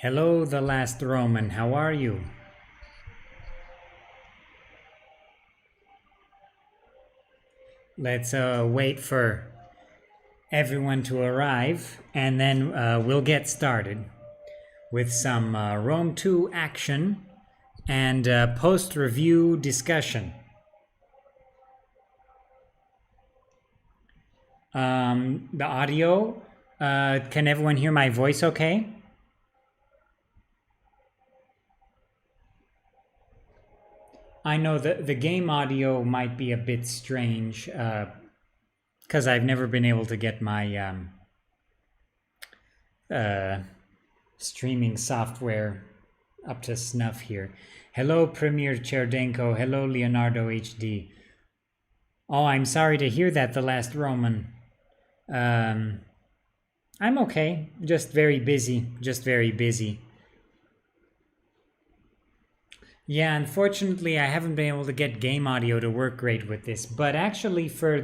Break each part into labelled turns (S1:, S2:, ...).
S1: Hello, the last Roman. How are you? Let's wait for everyone to arrive, and then we'll get started with some Rome 2 action and post-review discussion. The audio, can everyone hear my voice okay? I know that the game audio might be a bit strange because I've never been able to get my streaming software up to snuff here. Hello, Premier Cherdenko. Hello, Leonardo HD. Oh, I'm sorry to hear that, the last Roman. I'm okay. Just very busy. Yeah, unfortunately, I haven't been able to get game audio to work great with this. But actually, for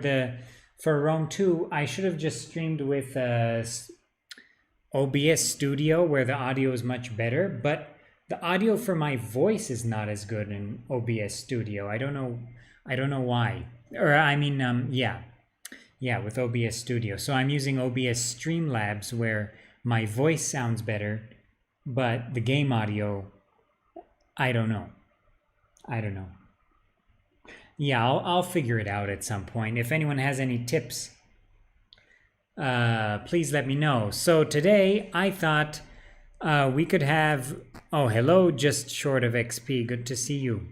S1: Rome 2, I should have just streamed with OBS Studio, where the audio is much better. But the audio for my voice is not as good in OBS Studio. I don't know why. Or I mean, yeah, with OBS Studio. So I'm using OBS Streamlabs, where my voice sounds better, but the game audio, I don't know. Yeah, I'll figure it out at some point. If anyone has any tips, please let me know. So today I thought we could have, oh, hello, just short of XP, good to see you.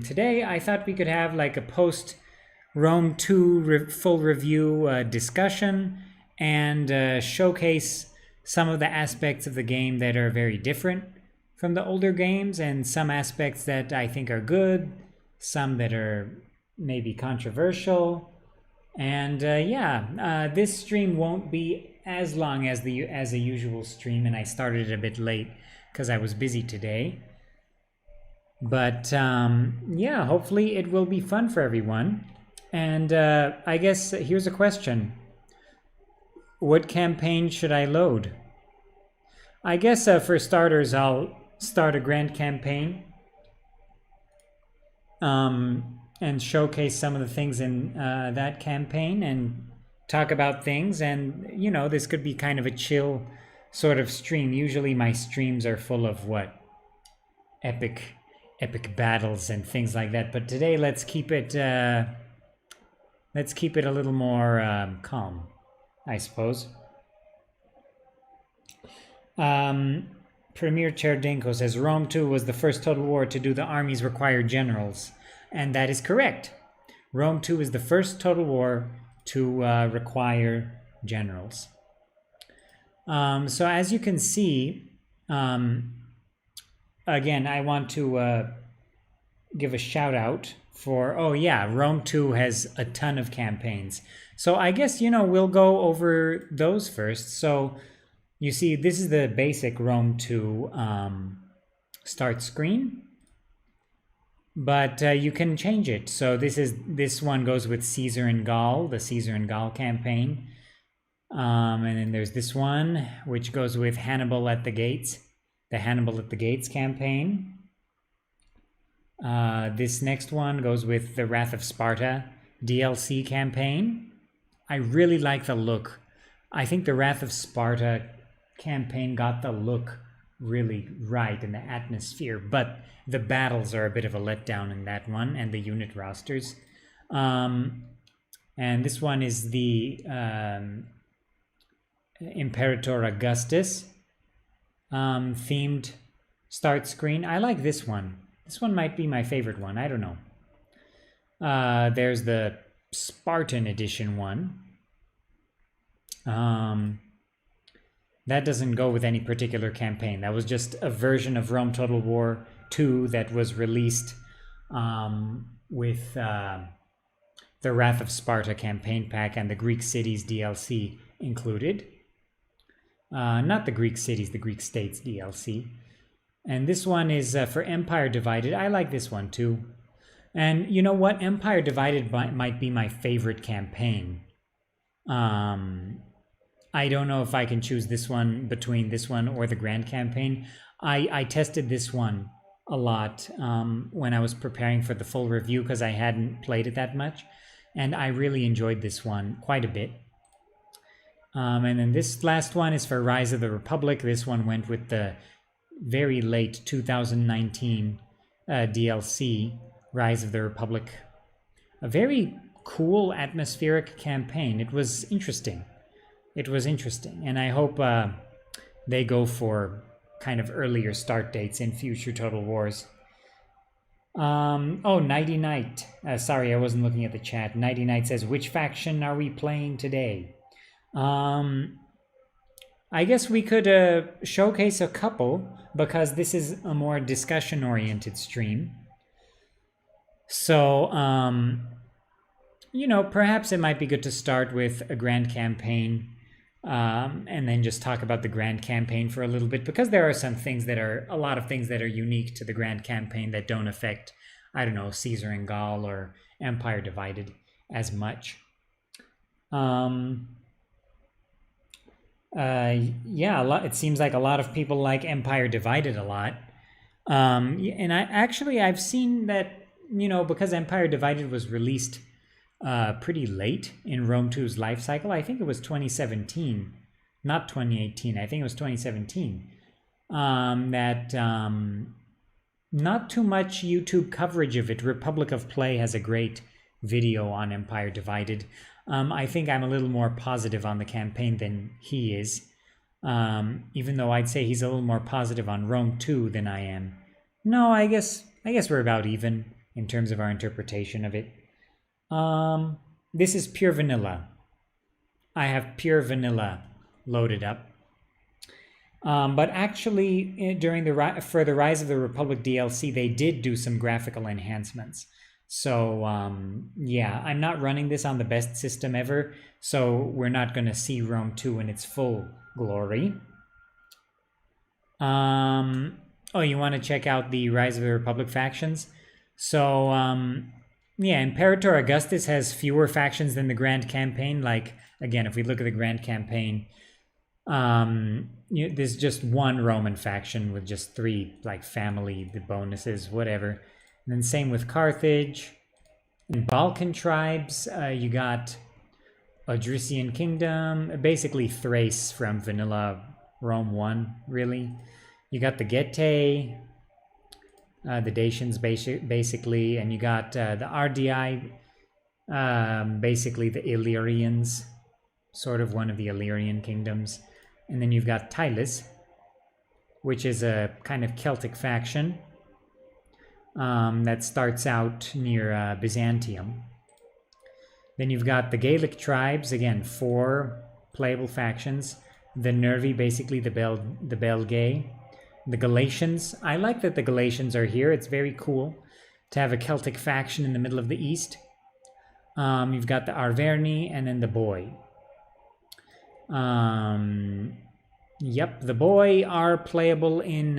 S1: Today I thought we could have like a post Rome 2 full review discussion and showcase some of the aspects of the game that are very different from the older games, and some aspects that I think are good, some that are maybe controversial. And this stream won't be as long as a usual stream, and I started it a bit late because I was busy today. But yeah, hopefully it will be fun for everyone. And I guess here's a question. What campaign should I load? I guess for starters, I'll start a grand campaign and showcase some of the things in that campaign and talk about things. And, you know, this could be kind of a chill sort of stream. Usually my streams are full of epic battles and things like that. But today, let's keep it a little more calm, I suppose. Premier Cherdenko says Rome 2 was the first Total War to do the armies require generals, and that is correct. Rome 2 is the first Total War to require generals. So as you can see, again, I want to give a shout out for, oh yeah, Rome 2 has a ton of campaigns. So I guess, you know, we'll go over those first. So you see, this is the basic Rome 2 start screen, but you can change it. So this one goes with Caesar and Gaul, the Caesar and Gaul campaign. And then there's this one, which goes with Hannibal at the Gates, the Hannibal at the Gates campaign. This next one goes with the Wrath of Sparta DLC campaign. I really like the look. I think the Wrath of Sparta campaign got the look really right in the atmosphere, but the battles are a bit of a letdown in that one, and the unit rosters. And this one is the Imperator Augustus themed start screen. I like this one. This one might be my favorite one. I don't know. There's the Spartan edition one. That doesn't go with any particular campaign. That was just a version of Rome Total War 2 that was released with the Wrath of Sparta campaign pack and the Greek Cities DLC included. Not the Greek Cities, the Greek States DLC. And this one is for Empire Divided. I like this one too. And you know what? Empire Divided might be my favorite campaign. I don't know if I can choose this one between this one or the Grand Campaign. I tested this one a lot when I was preparing for the full review because I hadn't played it that much. And I really enjoyed this one quite a bit. And then this last one is for Rise of the Republic. This one went with the very late 2019 DLC, Rise of the Republic. A very cool atmospheric campaign. It was interesting. It was interesting. And I hope they go for kind of earlier start dates in future Total Wars. Oh, Nighty Night. Sorry, I wasn't looking at the chat. Nighty Night says, which faction are we playing today? I guess we could showcase a couple because this is a more discussion-oriented stream. So, you know, perhaps it might be good to start with a Grand Campaign and then just talk about the Grand Campaign for a little bit because there are some things that are, a lot of things that are unique to the Grand Campaign that don't affect, I don't know, Caesar and Gaul or Empire Divided as much. Yeah, it seems like a lot of people like Empire Divided a lot. And I've seen that, you know, because Empire Divided was released pretty late in Rome 2's life cycle. I think it was 2017, not 2018. I think it was 2017. Not too much YouTube coverage of it. Republic of Play has a great video on Empire Divided. I think I'm a little more positive on the campaign than he is, even though I'd say he's a little more positive on Rome 2 than I am. No, I guess we're about even in terms of our interpretation of it. This is pure vanilla. I have pure vanilla loaded up. But actually, for the Rise of the Republic DLC, they did do some graphical enhancements. So, yeah, I'm not running this on the best system ever, so we're not going to see Rome 2 in its full glory. Oh, you want to check out the Rise of the Republic factions? So, yeah, Imperator Augustus has fewer factions than the Grand Campaign. Like, again, if we look at the Grand Campaign, there's just one Roman faction with just 3, like, family, the bonuses, whatever. And then same with Carthage. In Balkan tribes, you got Odrysian Kingdom, basically Thrace from vanilla Rome 1, really. You got the Getae, the Dacians basically, and you got the RDI, basically the Illyrians, sort of one of the Illyrian kingdoms. And then you've got Tylis, which is a kind of Celtic faction. That starts out near Byzantium. Then you've got the Gaelic tribes, again, 4 playable factions. The Nervi, basically the Belgae. The Galatians. I like that the Galatians are here. It's very cool to have a Celtic faction in the middle of the East. You've got the Arverni and then the Boii. Yep, the Boii are playable in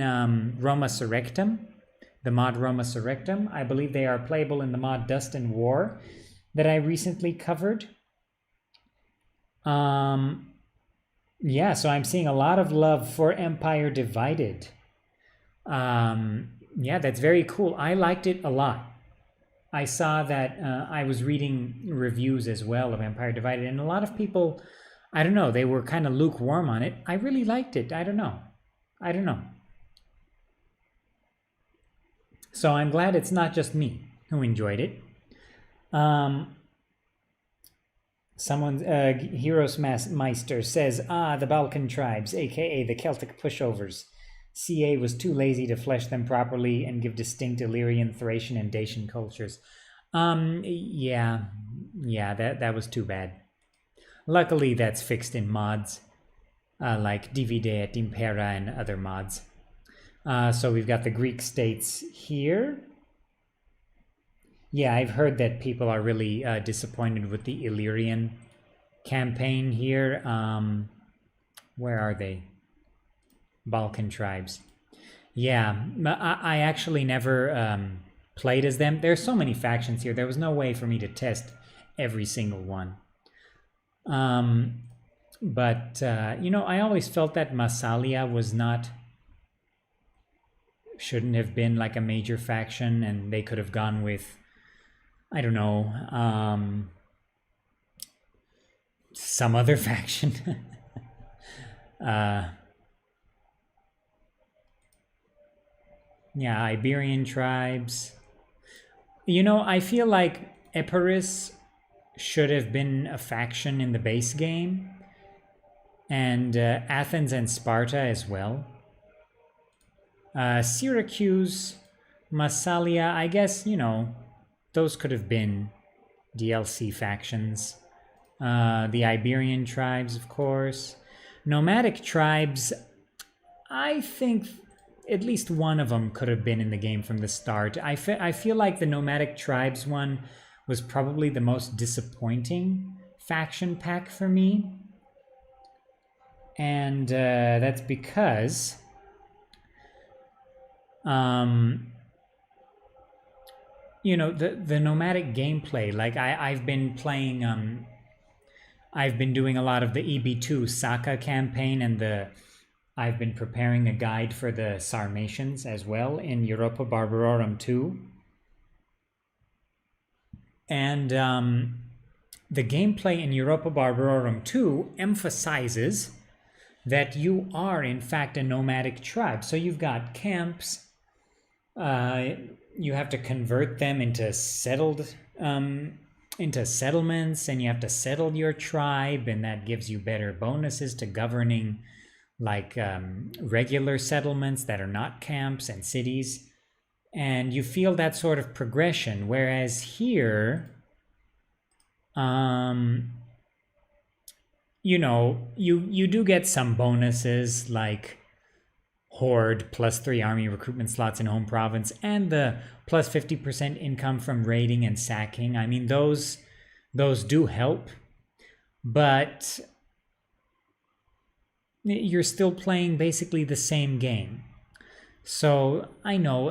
S1: Roma Surrectum. The mod Roma Surrectum. I believe they are playable in the mod Dust and War that I recently covered. Yeah, so I'm seeing a lot of love for Empire Divided. Yeah, that's very cool. I liked it a lot. I saw that I was reading reviews as well of Empire Divided, and a lot of people, I don't know, they were kind of lukewarm on it. I really liked it. I don't know. So I'm glad it's not just me who enjoyed it. Heroes Meister says, the Balkan tribes, aka the Celtic pushovers. CA was too lazy to flesh them properly and give distinct Illyrian, Thracian, and Dacian cultures. Yeah, that was too bad. Luckily, that's fixed in mods, like Divide et Impera and other mods. So we've got the Greek states here. Yeah, I've heard that people are really disappointed with the Illyrian campaign here. Where are they? Balkan tribes. Yeah, I actually never played as them. There's so many factions here. There was no way for me to test every single one. But, you know, I always felt that Massalia shouldn't have been like a major faction, and they could have gone with, I don't know, some other faction. Yeah, Iberian tribes. You know, I feel like Epirus should have been a faction in the base game, and Athens and Sparta as well. Syracuse, Massalia, I guess, you know, those could have been DLC factions. The Iberian tribes, of course. Nomadic tribes, I think at least one of them could have been in the game from the start. I feel like the Nomadic tribes one was probably the most disappointing faction pack for me. And that's because you know, the nomadic gameplay, like I've been playing I've been doing a lot of the EB2 Saka campaign, and I've been preparing a guide for the Sarmatians as well in Europa Barbarorum 2. And the gameplay in Europa Barbarorum 2 emphasizes that you are in fact a nomadic tribe. So you've got camps, you have to convert them into settlements, and you have to settle your tribe, and that gives you better bonuses to governing like regular settlements that are not camps and cities. And you feel that sort of progression, whereas here you know, you do get some bonuses like Horde +3 army recruitment slots in home province, and the plus 50% income from raiding and sacking. I mean, those do help, but you're still playing basically the same game. So I know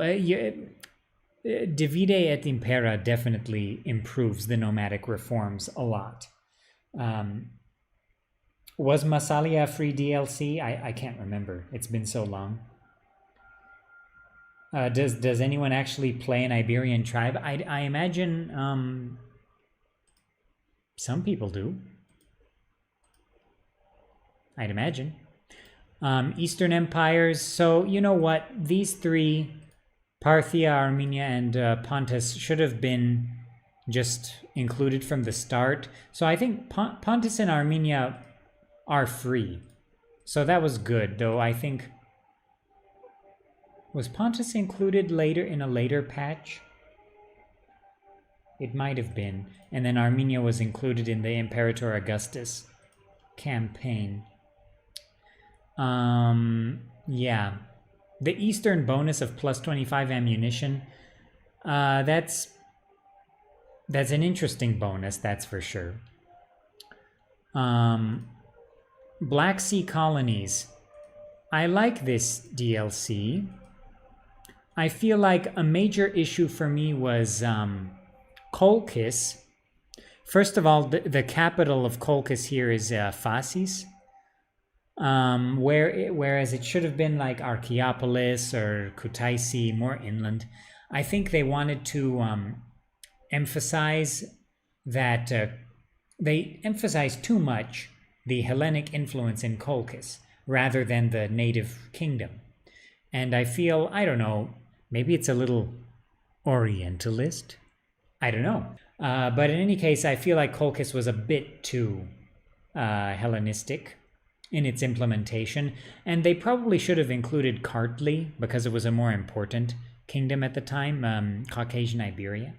S1: Divide et Impera definitely improves the nomadic reforms a lot. Was Massalia free DLC? I can't remember. It's been so long. Does anyone actually play an Iberian tribe? I imagine some people do. I'd imagine. Eastern empires. So you know what? These three, Parthia, Armenia, and Pontus, should have been just included from the start. So I think Pontus and Armenia are free. So that was good, though I think... Was Pontus included later in a later patch? It might have been. And then Armenia was included in the Imperator Augustus campaign. Yeah. The Eastern bonus of plus 25 ammunition, that's an interesting bonus, that's for sure. Black Sea colonies. I like this DLC. I feel like a major issue for me was Colchis. First of all, the capital of Colchis here is Phasis. Whereas it should have been like Archaeopolis or Kutaisi, more inland. I think they wanted to emphasize that they emphasize too much the Hellenic influence in Colchis rather than the native kingdom. And I feel, I don't know, maybe it's a little Orientalist. I don't know. But in any case, I feel like Colchis was a bit too Hellenistic in its implementation, and they probably should have included Kartli because it was a more important kingdom at the time, Caucasian Iberia.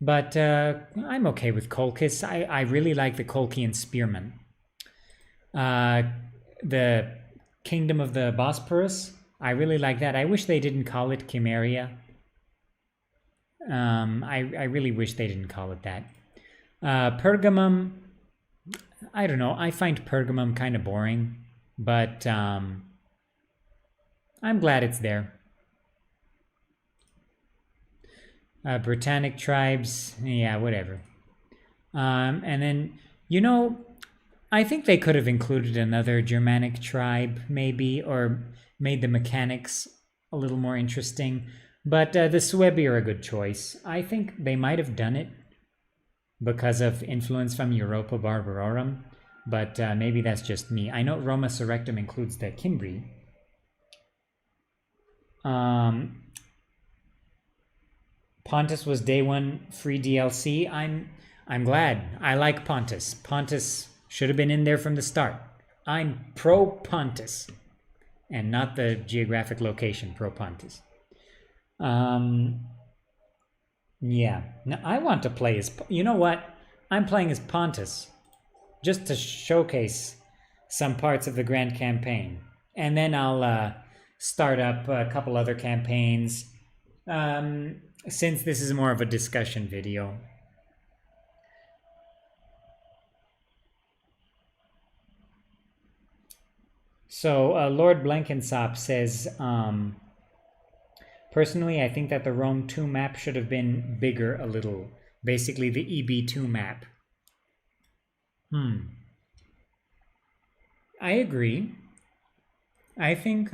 S1: But I'm okay with Colchis. I really like the Colchian spearmen. The Kingdom of the Bosporus, I really like that. I wish they didn't call it Chimeria. I really wish they didn't call it that. Pergamum, I don't know. I find Pergamum kind of boring, but I'm glad it's there. Britannic tribes, yeah, whatever. And then, you know, I think they could have included another Germanic tribe, maybe, or made the mechanics a little more interesting. But the Suebi are a good choice. I think they might have done it because of influence from Europa Barbarorum, but maybe that's just me. I know Roma Surrectum includes the Cimbri. Pontus was day one free DLC. I'm glad. I like Pontus. Pontus should have been in there from the start. I'm pro Pontus, and not the geographic location. Pro Pontus. Yeah. Now I want to play as. You know what? I'm playing as Pontus, just to showcase some parts of the Grand Campaign, and then I'll start up a couple other campaigns. Since this is more of a discussion video. So Lord Blenkinsop says, personally, I think that the Rome 2 map should have been bigger a little. Basically, the EB2 map. I agree. I think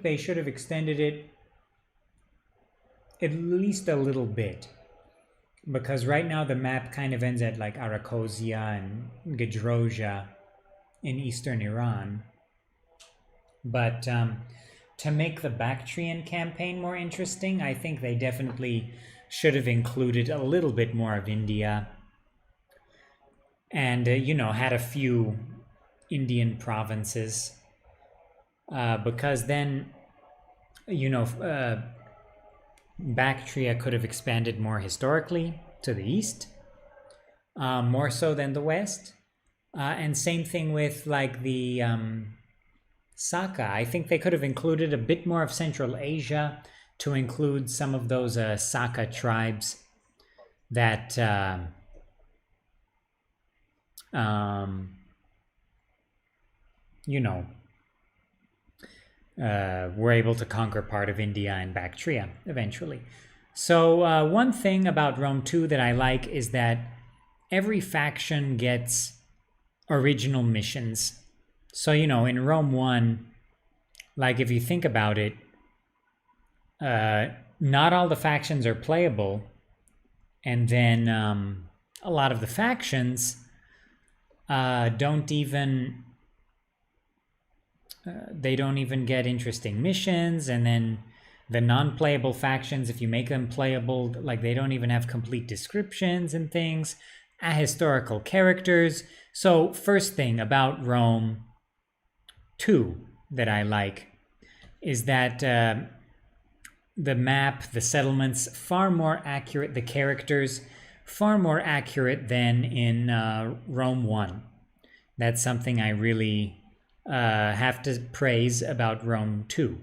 S1: they should have extended it at least a little bit, because right now the map kind of ends at like Arakosia and Gedrosia in eastern Iran. But to make the Bactrian campaign more interesting, I think they definitely should have included a little bit more of India, and had a few Indian provinces, because then Bactria could have expanded more historically to the east, more so than the west. And same thing with like the Saka. I think they could have included a bit more of Central Asia to include some of those Saka tribes that were able to conquer part of India and Bactria eventually. So one thing about Rome 2 that I like is that every faction gets original missions. So, in Rome 1, like if you think about it, not all the factions are playable. And then a lot of the factions don't even get interesting missions. And then the non-playable factions, if you make them playable, like they don't even have complete descriptions and things, ahistorical characters. So first thing about Rome 2 that I like is that the map, the settlements, far more accurate, the characters, far more accurate than in Rome 1. That's something I really have to praise about Rome 2.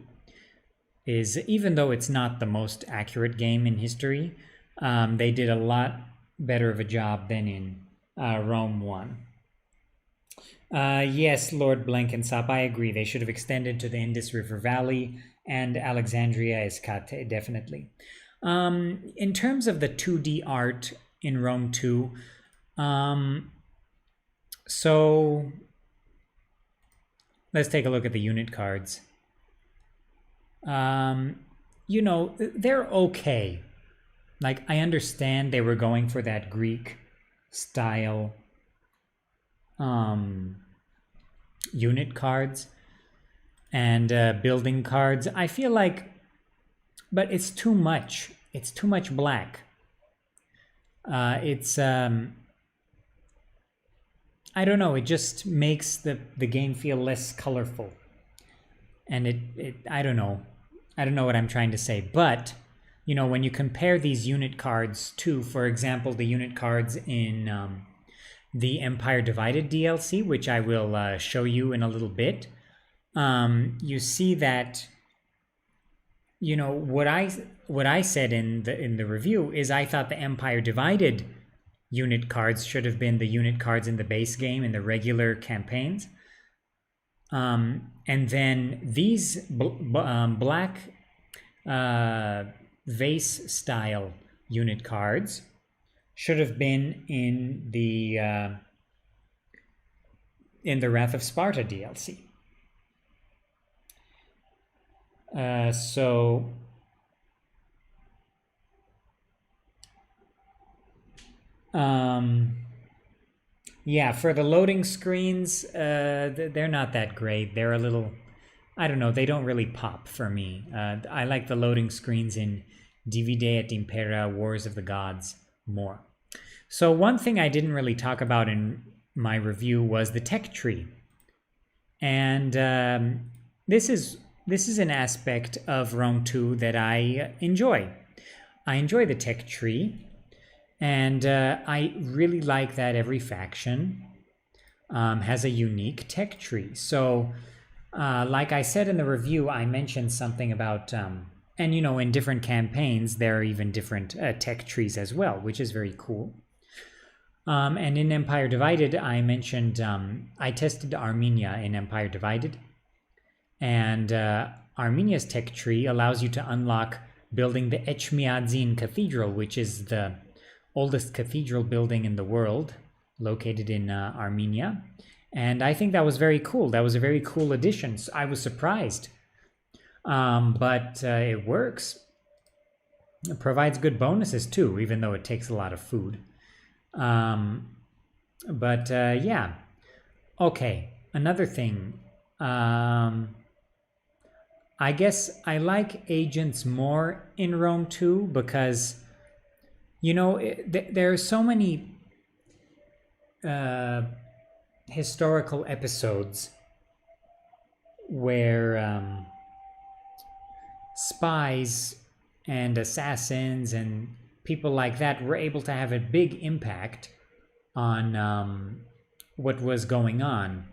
S1: Is even though it's not the most accurate game in history, they did a lot better of a job than in Rome 1. Yes, Lord Blenkinsop, I agree. They should have extended to the Indus River Valley and Alexandria Escate, definitely. In terms of the 2D art in Rome 2, so let's take a look at the unit cards. They're okay. Like, I understand they were going for that Greek style unit cards and building cards. I feel like, but it's too much. It's too much black. I don't know, it just makes the game feel less colorful. And I don't know what I'm trying to say, but when you compare these unit cards to, for example, the unit cards in the Empire Divided DLC, which I will show you in a little bit, you see that what I said in the review is I thought the Empire Divided unit cards should have been the unit cards in the base game in the regular campaigns, and then these black vase style unit cards should have been in the in the Wrath of Sparta DLC. Yeah, for the loading screens, they're not that great. They're a little, I don't know, they don't really pop for me. I like the loading screens in Divide et Impera, Wars of the Gods more. So one thing I didn't really talk about in my review was the tech tree. And this is an aspect of Rome 2 that I enjoy. I enjoy the tech tree. And I really like that every faction has a unique tech tree. So, like I said in the review, I mentioned something about, and you know, in different campaigns, there are even different tech trees as well, which is very cool. And in Empire Divided, I mentioned, I tested Armenia in Empire Divided. And Armenia's tech tree allows you to unlock building the Echmiadzin Cathedral, which is the oldest cathedral building in the world, located in Armenia. And I think that was very cool. That was a very cool addition. So I was surprised. But it works. It provides good bonuses too, even though it takes a lot of food. Yeah. Okay, another thing. I guess I like agents more in Rome 2 because, you know, there are so many historical episodes where spies and assassins and people like that were able to have a big impact on what was going on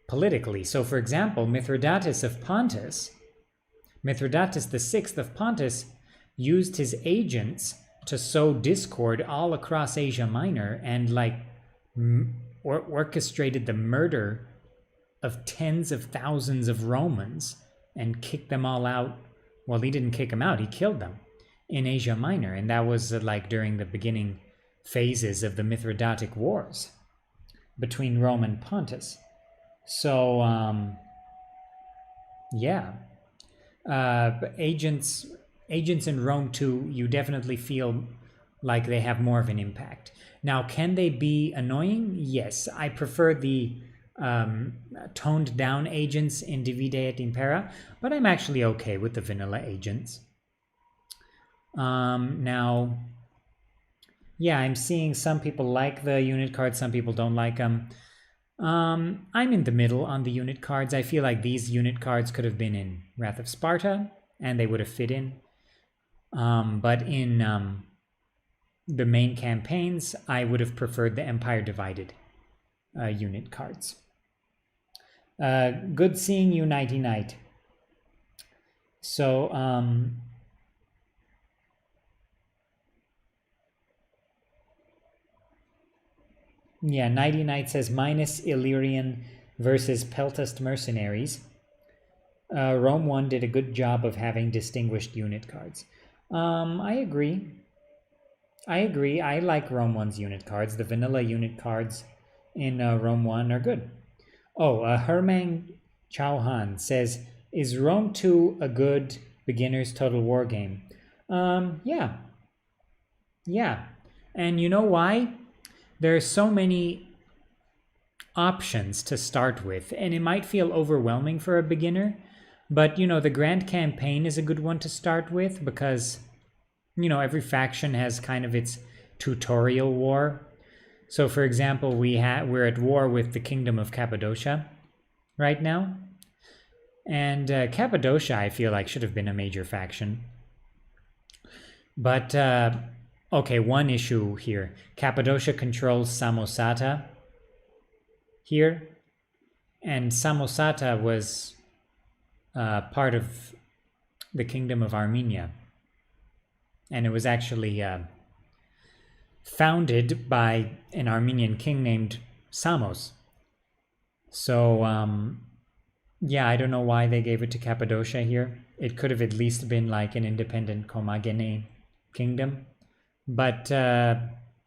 S1: politically. So, for example, Mithridates of Pontus, Mithridates VI of Pontus, used his agents to sow discord all across Asia Minor and like orchestrated the murder of tens of thousands of Romans and kicked them all out. Well, he didn't kick them out, he killed them in Asia Minor. And that was like during the beginning phases of the Mithridatic Wars between Rome and Pontus. So, yeah. But agents in Rome 2, you definitely feel like they have more of an impact. Now, can they be annoying? Yes, I prefer the toned down agents in Divide et Impera, but I'm actually okay with the vanilla agents. Now, yeah, I'm seeing some people like the unit cards, some people don't like them. I'm in the middle on the unit cards. I feel like these unit cards could have been in Wrath of Sparta, and they would have fit in. But in the main campaigns, I would have preferred the Empire Divided unit cards. Good seeing you, Nighty Night. So, yeah, Nighty Night says minus Illyrian versus Peltast mercenaries. Rome 1 did a good job of having distinguished unit cards. I agree. I like Rome 1's unit cards. The vanilla unit cards in Rome 1 are good. Oh, Hermang Chauhan says, is Rome 2 a good beginner's Total War game? Yeah. Yeah. And you know why? There are so many options to start with, and it might feel overwhelming for a beginner, but, you know, the Grand Campaign is a good one to start with because, you know, every faction has kind of its tutorial war. So, for example, we're at war with the Kingdom of Cappadocia right now. And Cappadocia, I feel like, should have been a major faction. But, okay, one issue here. Cappadocia controls Samosata here. And Samosata was part of the Kingdom of Armenia. And it was actually founded by an Armenian king named Samos. So, yeah, I don't know why they gave it to Cappadocia here. It could have at least been like an independent Comagene kingdom. But,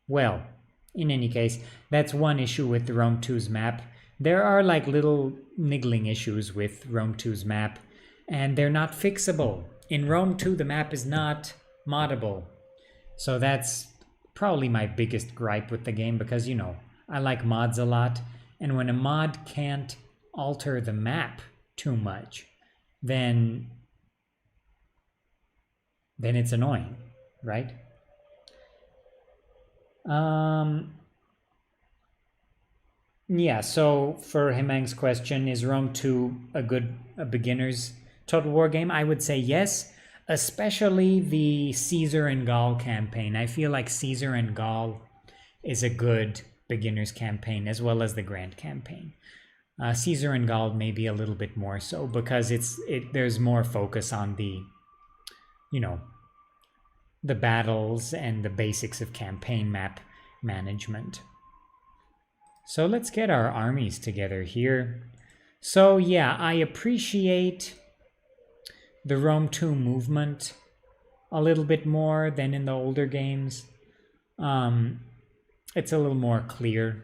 S1: well, in any case, that's one issue with the Rome 2's map. There are like little niggling issues with Rome 2's map, and they're not fixable. In Rome 2, the map is not moddable. So that's probably my biggest gripe with the game, because, you know, I like mods a lot, and when a mod can't alter the map too much, then it's annoying, right? Yeah, so for Hemang's question, is Rome 2 a beginner's Total War game? I would say yes, especially the Caesar and Gaul campaign. I feel like Caesar and Gaul is a good beginner's campaign, as well as the Grand campaign. Caesar and Gaul maybe a little bit more so, because there's more focus on the, you know, the battles and the basics of campaign map management. So let's get our armies together here. So yeah, I appreciate the Rome 2 movement a little bit more than in the older games. It's a little more clear.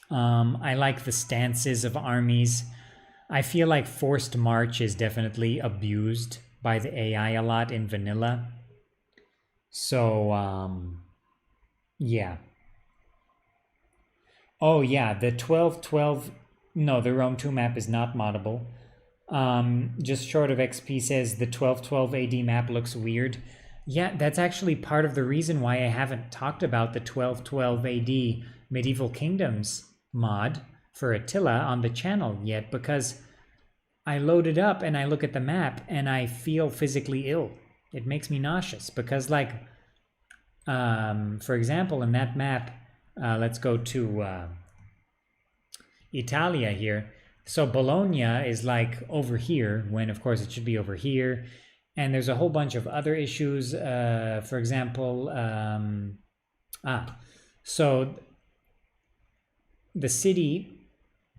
S1: I like the stances of armies. I feel like forced march is definitely abused by the AI a lot in vanilla. So, yeah. Oh yeah, the 12-12, no, the Rome 2 map is not moddable. Just short of XP says the 12-12 AD map looks weird. Yeah, that's actually part of the reason why I haven't talked about the 12-12 AD Medieval Kingdoms mod for Attila on the channel yet, because I load it up and I look at the map and I feel physically ill. It makes me nauseous because, like, for example, in that map, let's go to Italia here. So Bologna is like over here, when of course it should be over here. And there's a whole bunch of other issues. For example, so the city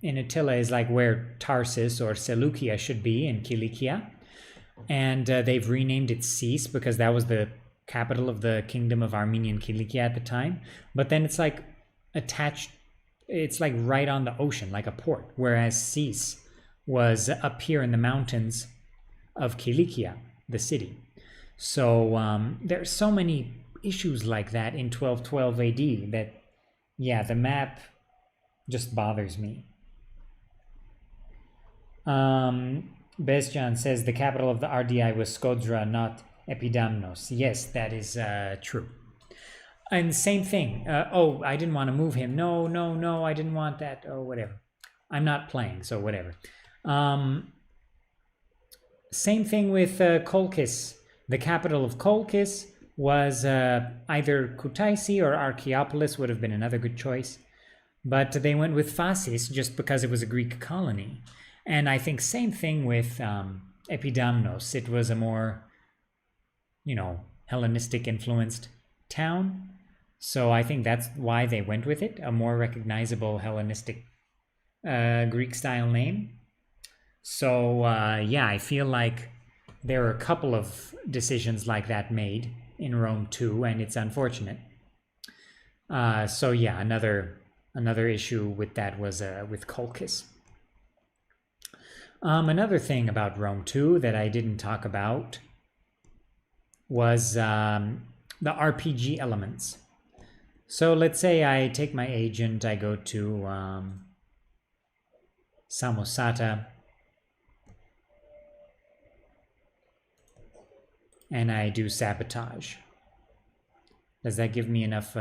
S1: in Attila is like where Tarsus or Seleucia should be in Cilicia. And they've renamed it Sis because that was the capital of the kingdom of Armenian Cilicia at the time. But then it's like attached, it's like right on the ocean, like a port, whereas Sis was up here in the mountains of Cilicia, the city. So there's so many issues like that in 1212 AD that, yeah, the map just bothers me. Bezjan says the capital of the RDI was Skodra, not Epidamnos. Yes, that is true. And same thing. Oh, I didn't want to move him. No, I didn't want that. Oh, whatever. I'm not playing, so whatever. Same thing with Kolkis. The capital of Kolkis was either Kutaisi or Archaeopolis would have been another good choice. But they went with Phasis just because it was a Greek colony. And I think same thing with Epidamnos. It was a more, you know, Hellenistic influenced town. So I think that's why they went with it, a more recognizable Hellenistic Greek style name. So yeah, I feel like there are a couple of decisions like that made in Rome 2, and it's unfortunate. So yeah, another issue with that was with Kolkis. Another thing about Rome 2 that I didn't talk about was the RPG elements. So let's say I take my agent, I go to Samosata, and I do sabotage. Does that give me enough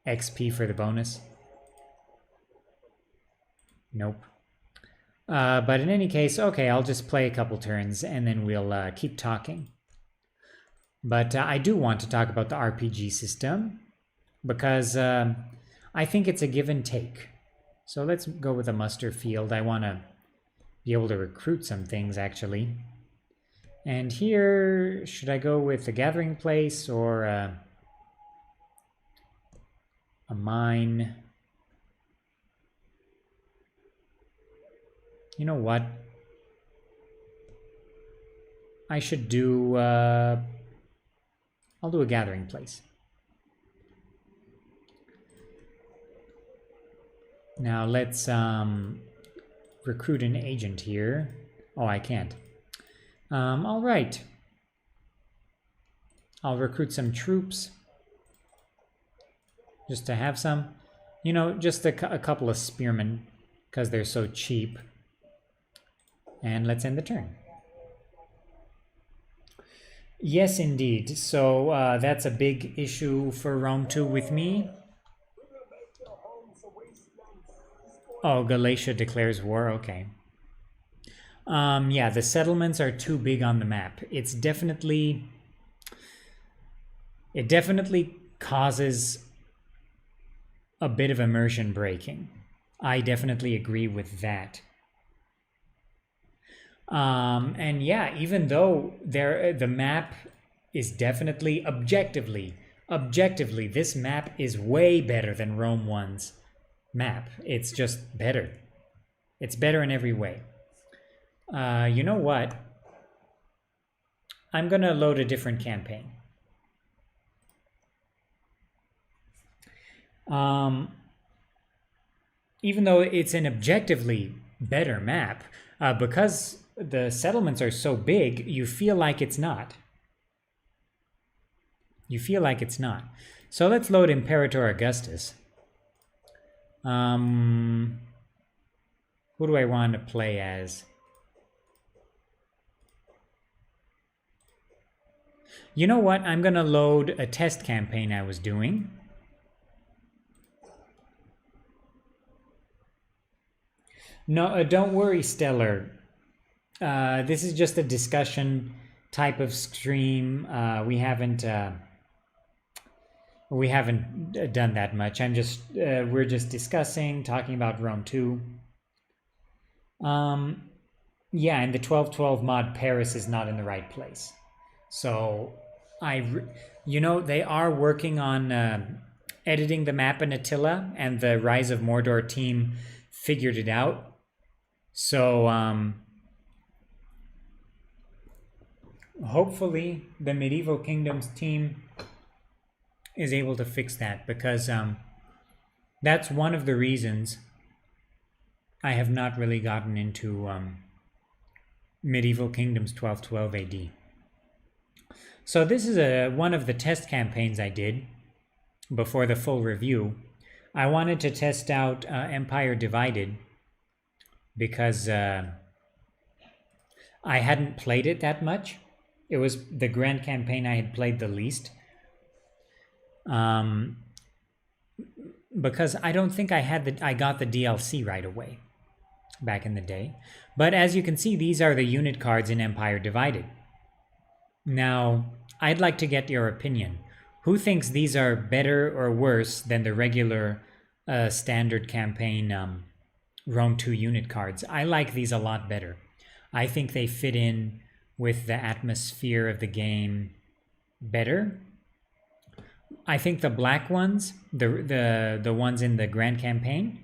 S1: XP for the bonus? Nope. But in any case, okay, I'll just play a couple turns and then we'll keep talking. But I do want to talk about the RPG system because I think it's a give and take. So let's go with a muster field. I want to be able to recruit some things, actually. And here, should I go with a gathering place or a mine? You know what? I should do, I'll do a gathering place. Now let's recruit an agent here. Oh, I can't. All right. I'll recruit some troops. Just to have some. You know, just a couple of spearmen, because they're so cheap. And let's end the turn. Yes, indeed. So that's a big issue for Rome 2 with me. Oh, Galatia declares war. Okay. Yeah, the settlements are too big on the map. It definitely causes a bit of immersion breaking. I definitely agree with that. And yeah, even though the map is definitely objectively, this map is way better than Rome 1's map. It's just better. It's better in every way. You know what? I'm gonna load a different campaign. Even though it's an objectively better map, because the settlements are so big, you feel like it's not. You feel like it's not. So let's load Imperator Augustus. Who do I want to play as? You know what? I'm gonna load a test campaign I was doing. No, don't worry, Stellar. This is just a discussion type of stream. We haven't done that much. We're just discussing, talking about Rome 2. Yeah, and the 1212 mod Paris is not in the right place. So you know, they are working on editing the map in Attila, and the Rise of Mordor team figured it out. So hopefully the Medieval Kingdoms team is able to fix that, because that's one of the reasons I have not really gotten into Medieval Kingdoms 1212 AD. So this is one of the test campaigns I did before the full review. I wanted to test out Empire Divided, because I hadn't played it that much. It was the grand campaign I had played the least. Because I don't think I got the DLC right away back in the day. But as you can see, these are the unit cards in Empire Divided. Now, I'd like to get your opinion. Who thinks these are better or worse than the regular standard campaign Rome 2 unit cards? I like these a lot better. I think they fit in with the atmosphere of the game better. I think the black ones, the ones in the Grand Campaign,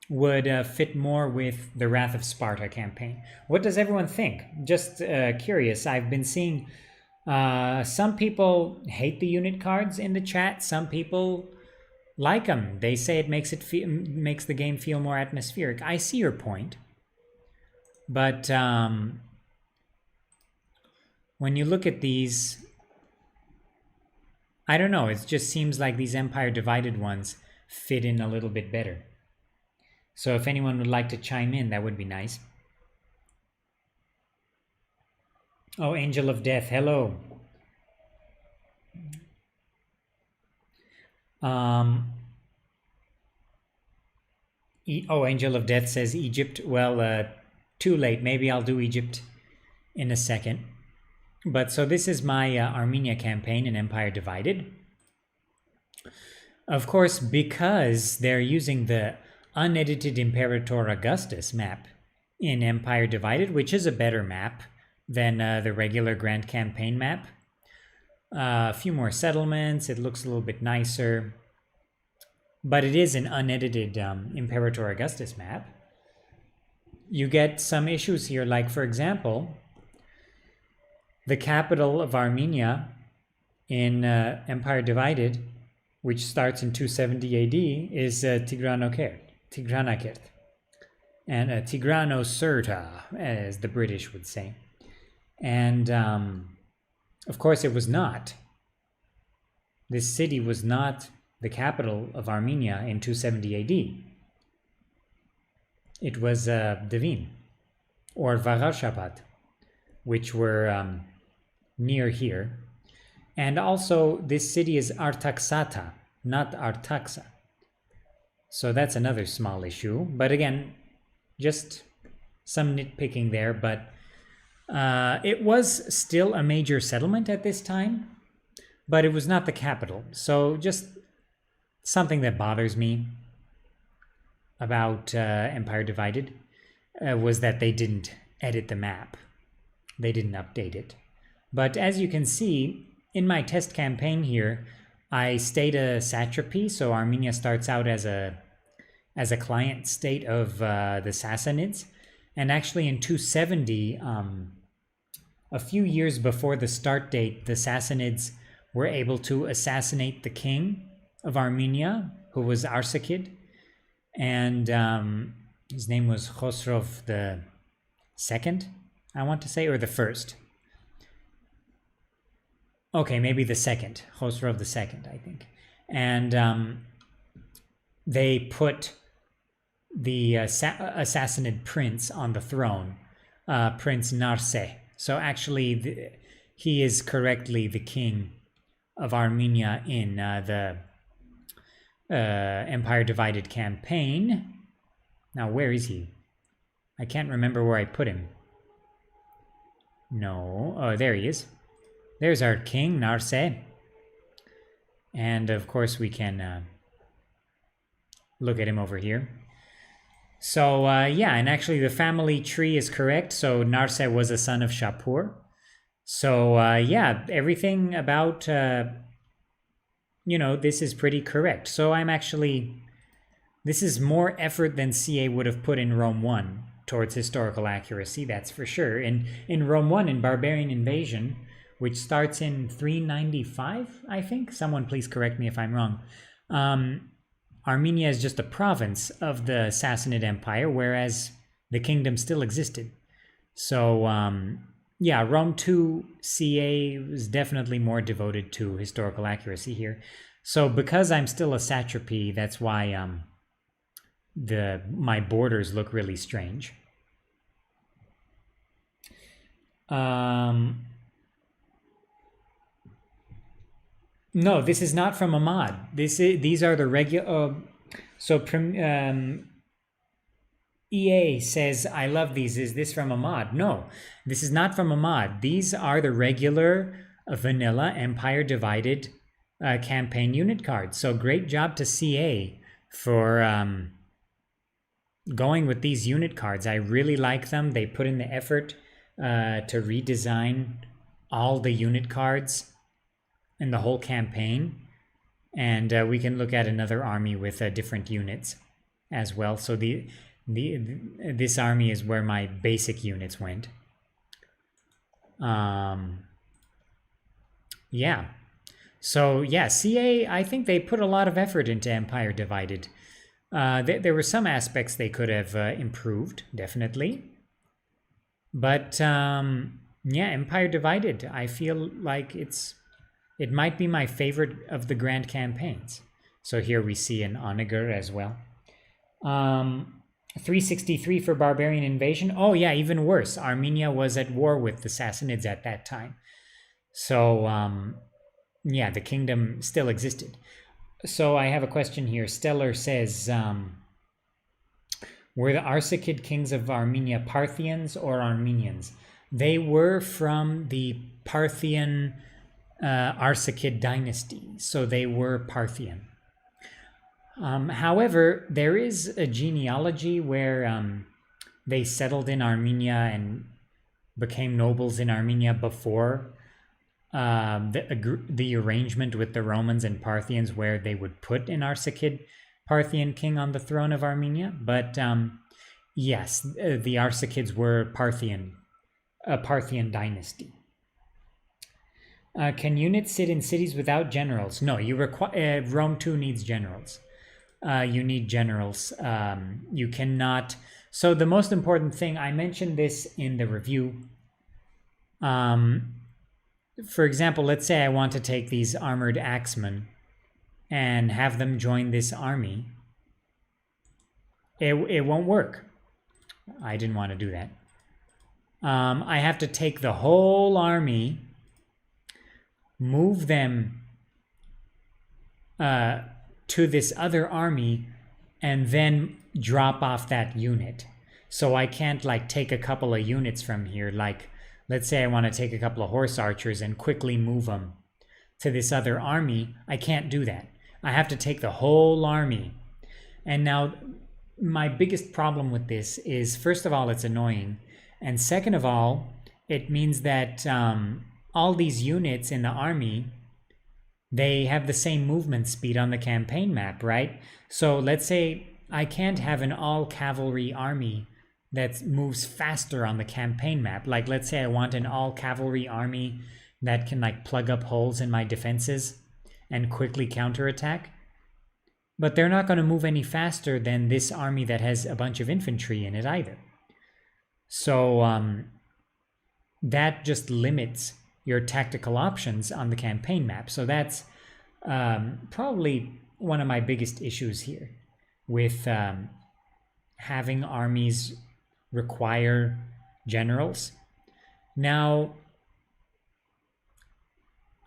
S1: would fit more with the Wrath of Sparta campaign. What does everyone think? Just curious. I've been seeing some people hate the unit cards in the chat. Some people like them. They say it makes the game feel more atmospheric. I see your point, but when you look at these, I don't know. It just seems like these Empire Divided ones fit in a little bit better. So if anyone would like to chime in, that would be nice. Oh, Angel of Death, hello. Angel of Death says Egypt. Well, too late. Maybe I'll do Egypt in a second. But so this is my Armenia campaign in Empire Divided. Of course, because they're using the unedited Imperator Augustus map in Empire Divided, which is a better map than the regular Grand Campaign map. A few more settlements, it looks a little bit nicer, but it is an unedited Imperator Augustus map. You get some issues here, like for example, the capital of Armenia in Empire Divided, which starts in 270 AD, is Tigran-Oker. Tigranakert, and Tigranocerta, as the British would say. And of course, it was not. This city was not the capital of Armenia in 270 AD. It was Devin or Varazhabat, which were near here. And also, this city is Artaxata, not Artaxa. So that's another small issue. But again, just some nitpicking there. But it was still a major settlement at this time, but it was not the capital. So just something that bothers me about Empire Divided was that they didn't edit the map. They didn't update it. But as you can see, in my test campaign here, I stayed a satrapy, so Armenia starts out as a client state of the Sassanids. And actually in 270, a few years before the start date, the Sassanids were able to assassinate the king of Armenia, who was Arsakid. And his name was Khosrov the Second, I want to say, or the first. Okay, maybe the second, Khosrov the Second, I think. And they put the Sassanid prince on the throne, Prince Narse. So actually, he is correctly the king of Armenia in the Empire Divided campaign. Now, where is he? I can't remember where I put him. No. Oh, there he is. There's our king, Narse. And of course, we can look at him over here. So, yeah, and actually the family tree is correct. So, Narse was a son of Shapur. So, yeah, everything about, this is pretty correct. So, this is more effort than CA would have put in Rome 1 towards historical accuracy, that's for sure. In Rome 1, in Barbarian Invasion, which starts in 395, I think. Someone please correct me if I'm wrong. Armenia is just a province of the Sassanid Empire, whereas the kingdom still existed. So, yeah, Rome 2 CA was definitely more devoted to historical accuracy here. So because I'm still a satrapy, that's why my borders look really strange. No, this is not from a mod. These are the regular. EA says, I love these. Is this from a mod? No, this is not from a mod. These are the regular vanilla Empire Divided campaign unit cards. So great job to CA for going with these unit cards. I really like them. They put in the effort to redesign all the unit cards in the whole campaign, and we can look at another army with different units as well. So this army is where my basic units went. Yeah. So yeah, CA, I think they put a lot of effort into Empire Divided. There were some aspects they could have improved, definitely. But yeah, Empire Divided, I feel like it might be my favorite of the grand campaigns. So here we see an Onager as well. 363 for Barbarian Invasion. Oh yeah, even worse. Armenia was at war with the Sassanids at that time. So yeah, the kingdom still existed. So I have a question here. Stellar says, were the Arsakid kings of Armenia Parthians or Armenians? They were from the Parthian Arsakid dynasty, so they were Parthian. However, there is a genealogy where they settled in Armenia and became nobles in Armenia before the arrangement with the Romans and Parthians, where they would put an Arsakid Parthian king on the throne of Armenia. But yes, the Arsakids were a Parthian dynasty. Can units sit in cities without generals? No, Rome 2 needs generals. you need generals. You cannot. So the most important thing, I mentioned this in the review. For example, let's say I want to take these armored axemen and have them join this army. It won't work. I didn't want to do that. I have to take the whole army, move them to this other army, and then drop off that unit. So I can't like take a couple of units from here. Like, let's say I want to take a couple of horse archers and quickly move them to this other army. I can't do that. I have to take the whole army. And now my biggest problem with this is, first of all, it's annoying. And second of all, it means that all these units in the army, they have the same movement speed on the campaign map, right? So let's say I can't have an all-cavalry army that moves faster on the campaign map. Like, let's say I want an all-cavalry army that can like plug up holes in my defenses and quickly counterattack. But they're not going to move any faster than this army that has a bunch of infantry in it either. So that just limits your tactical options on the campaign map. So that's probably one of my biggest issues here with having armies require generals. Now,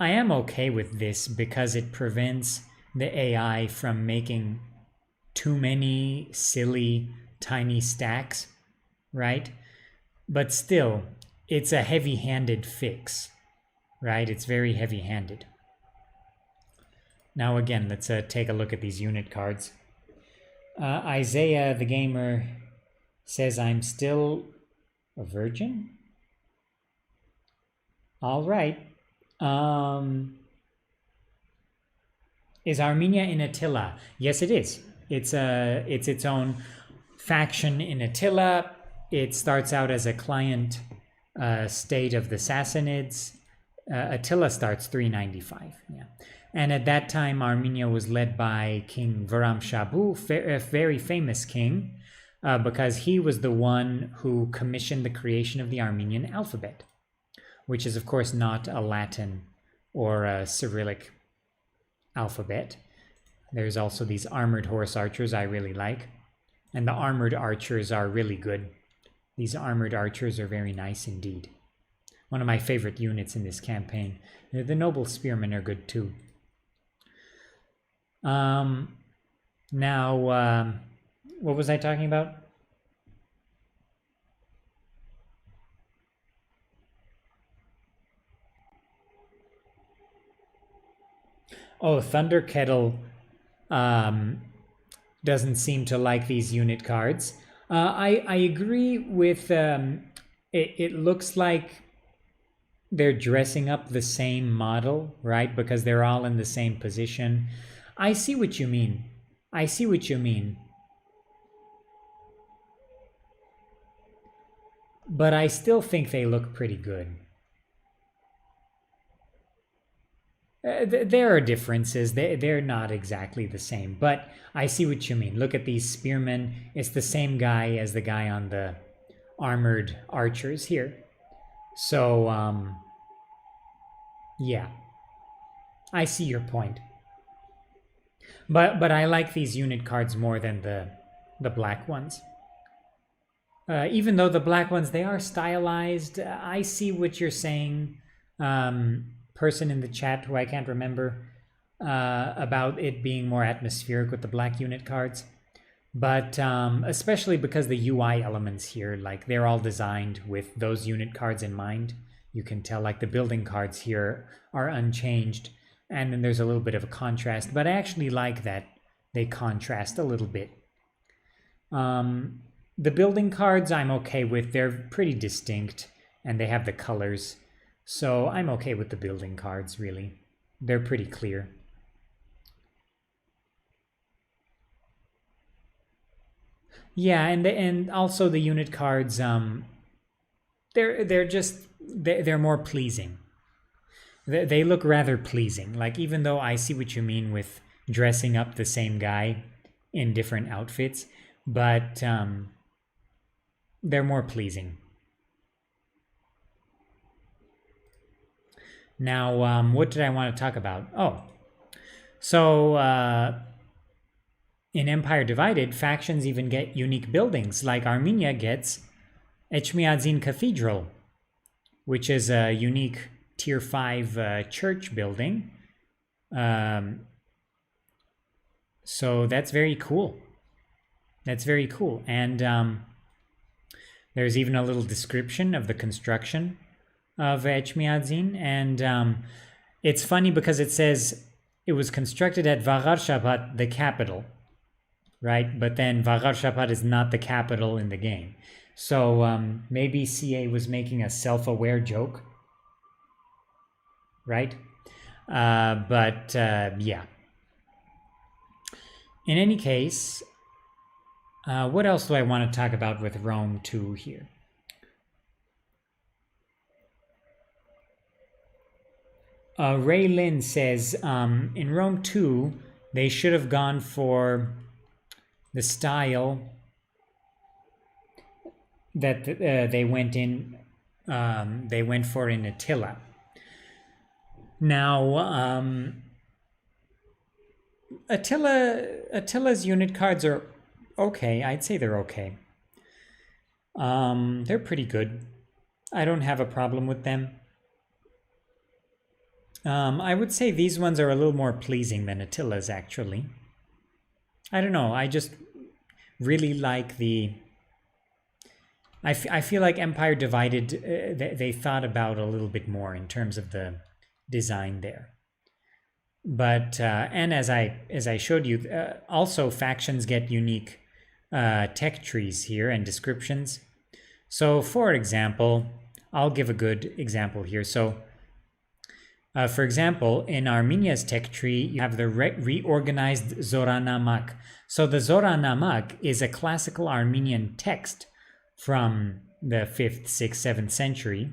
S1: I am okay with this because it prevents the AI from making too many silly, tiny stacks, right? But still, it's a heavy-handed fix, right? It's very heavy-handed. Now again, let's take a look at these unit cards. Isaiah the Gamer says, I'm still a virgin? All right. Is Armenia in Attila? Yes, it is. It's its own faction in Attila. It starts out as a client state of the Sassanids. Attila starts 395. Yeah, and at that time, Armenia was led by King Varam Shabu, a very famous king, because he was the one who commissioned the creation of the Armenian alphabet, which is, of course, not a Latin or a Cyrillic alphabet. There's also these armored horse archers I really like, and the armored archers are really good. These armored archers are very nice indeed. One of my favorite units in this campaign. The noble spearmen are good too. Now, what was I talking about? Oh, Thunder Kettle doesn't seem to like these unit cards. I agree with it looks like they're dressing up the same model, right? Because they're all in the same position. I see what you mean. I see what you mean. But I still think they look pretty good. There are differences. They're not exactly the same, but I see what you mean. Look at these spearmen. It's the same guy as the guy on the armored archers here. So, yeah, I see your point. But I like these unit cards more than the black ones. Even though the black ones, they are stylized. I see what you're saying. Person in the chat who I can't remember about it being more atmospheric with the black unit cards, but especially because the UI elements here, like they're all designed with those unit cards in mind. You can tell like the building cards here are unchanged, and then there's a little bit of a contrast, but I actually like that they contrast a little bit. The building cards I'm okay with. They're pretty distinct and they have the colors. So I'm okay with the building cards, really. They're pretty clear. Yeah, and also the unit cards, they're more pleasing. They look rather pleasing. Like, even though I see what you mean with dressing up the same guy in different outfits, but they're more pleasing. Now, what did I want to talk about? Oh, so in Empire Divided, factions even get unique buildings, like Armenia gets Echmiadzin Cathedral, which is a unique Tier 5 church building. So that's very cool. That's very cool. And there's even a little description of the construction of Echmiadzin. And it's funny because it says it was constructed at Vagar-Shapat, the capital, right? But then Vagar-Shapat is not the capital in the game. So maybe CA was making a self-aware joke, right? But yeah. In any case, what else do I want to talk about with Rome 2 here? Ray Lin says, in Rome 2, they should have gone for the style that they went for in Attila. Now, Attila's unit cards are okay. I'd say they're okay. They're pretty good. I don't have a problem with them. I would say these ones are a little more pleasing than Attila's, actually. I don't know. I just really like the... I feel like Empire Divided, they thought about a little bit more in terms of the design there. But, and as I showed you, also factions get unique tech trees here and descriptions. So, for example, I'll give a good example here. So, for example, in Armenia's tech tree, you have the reorganized Zoranamak. So the Zoranamak is a classical Armenian text from the 5th, 6th, 7th century,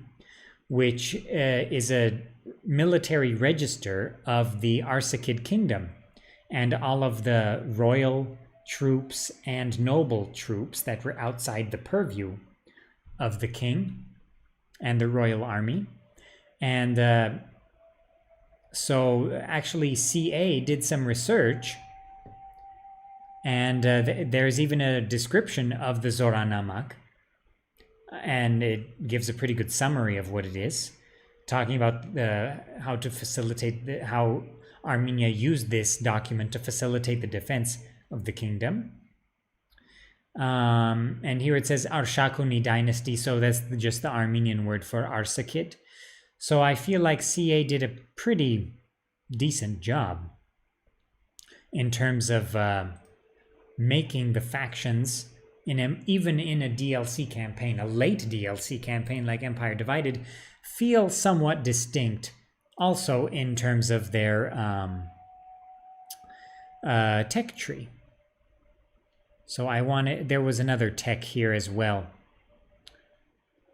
S1: which is a military register of the Arsacid kingdom and all of the royal troops and noble troops that were outside the purview of the king and the royal army. And so actually CA did some research, and there's even a description of the Zoranamak, and it gives a pretty good summary of what it is, talking about how to facilitate, how Armenia used this document to facilitate the defense of the kingdom. And here it says Arshakuni dynasty, so that's just the Armenian word for Arsacid. So I feel like CA did a pretty decent job in terms of making the factions, even in a DLC campaign, a late DLC campaign like Empire Divided, feel somewhat distinct. Also in terms of their tech tree. So there was another tech here as well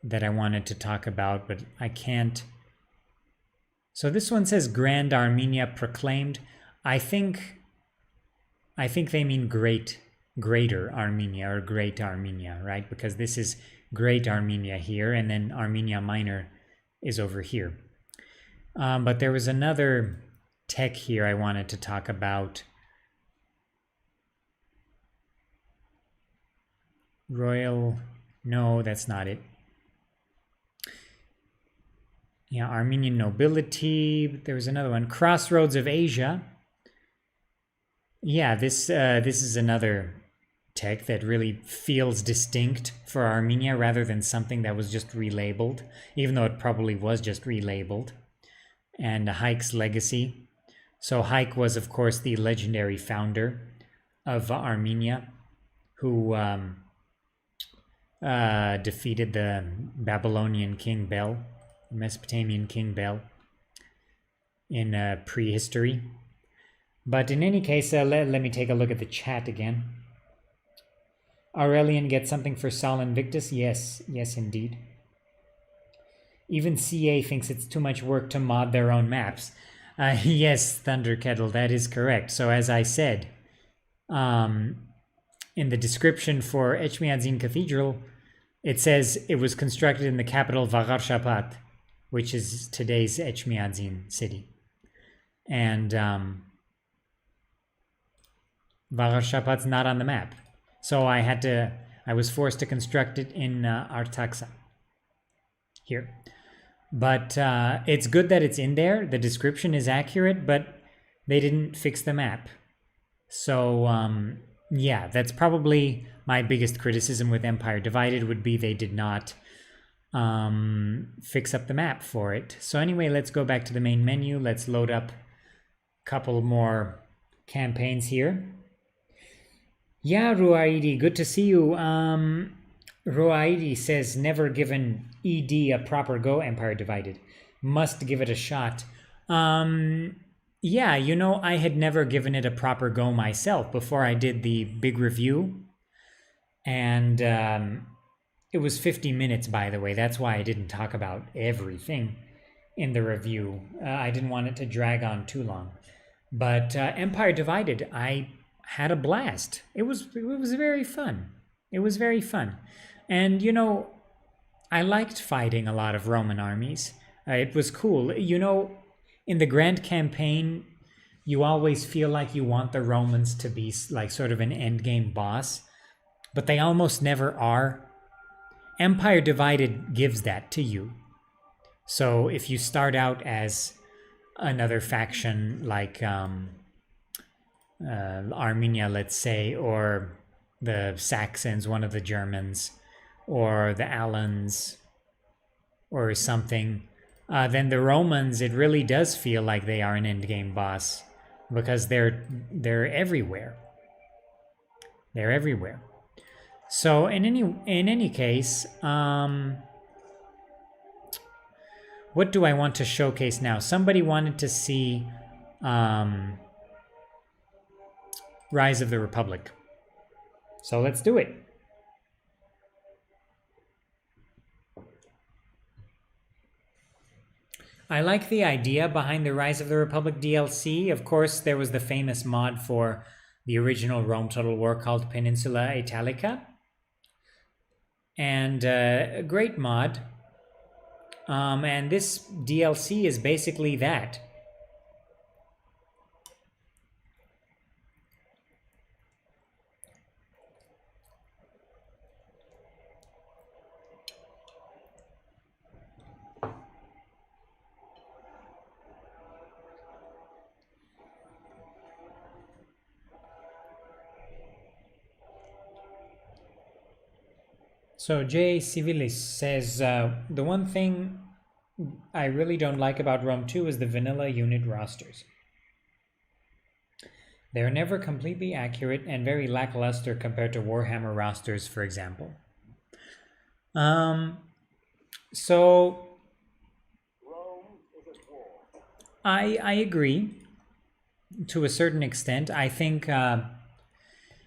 S1: that I wanted to talk about, but I can't. So this one says Grand Armenia proclaimed. I think they mean greater Armenia or Great Armenia, right? Because this is Great Armenia here, and then Armenia Minor is over here. But there was another tech here I wanted to talk about. Royal, no, that's not it. Yeah, Armenian nobility. There was another one. Crossroads of Asia. Yeah, this is another tech that really feels distinct for Armenia rather than something that was just relabeled, even though it probably was just relabeled. And Haik's legacy. So Haik was, of course, the legendary founder of Armenia, who defeated the Babylonian king Bel, Mesopotamian king Bel, in prehistory. But in any case, let me take a look at the chat again. Aurelian gets something for Sol Invictus? Yes, indeed. Even CA thinks it's too much work to mod their own maps. Yes, Thunder Kettle, that is correct. So as I said, In the description for Etchmiadzin Cathedral, it says it was constructed in the capital Vagar-Shapat, which is today's Etchmiadzin city. And Vagar-Shapat's not on the map. So I was forced to construct it in Artaxa here. But it's good that it's in there. The description is accurate, but they didn't fix the map. So yeah, that's probably my biggest criticism with Empire Divided, would be they did not fix up the map for it. So anyway, let's go back to the main menu. Let's load up a couple more campaigns here. Yeah, Ruaidi, good to see you. Ruaidi says, never given ED a proper go, Empire Divided. Must give it a shot. Yeah, you know, I had never given it a proper go myself before I did the big review. And it was 50 minutes, by the way. That's why I didn't talk about everything in the review. I didn't want it to drag on too long. But Empire Divided, I had a blast. It was very fun. It was very fun. And, you know, I liked fighting a lot of Roman armies. It was cool. You know, in the Grand Campaign, you always feel like you want the Romans to be like sort of an endgame boss, but they almost never are. Empire Divided gives that to you. So if you start out as another faction like Armenia, let's say, or the Saxons, one of the Germans, or the Alans, or something, then the Romans, it really does feel like they are an endgame boss, because they're everywhere. They're everywhere. So in any case, what do I want to showcase now? Somebody wanted to see Rise of the Republic. So let's do it. I like the idea behind the Rise of the Republic DLC. Of course, there was the famous mod for the original Rome Total War called Peninsula Italica. And a great mod. And this DLC is basically that. So J. Civilis says, the one thing I really don't like about Rome 2 is the vanilla unit rosters. They're never completely accurate and very lackluster compared to Warhammer rosters, for example. So I agree to a certain extent. I think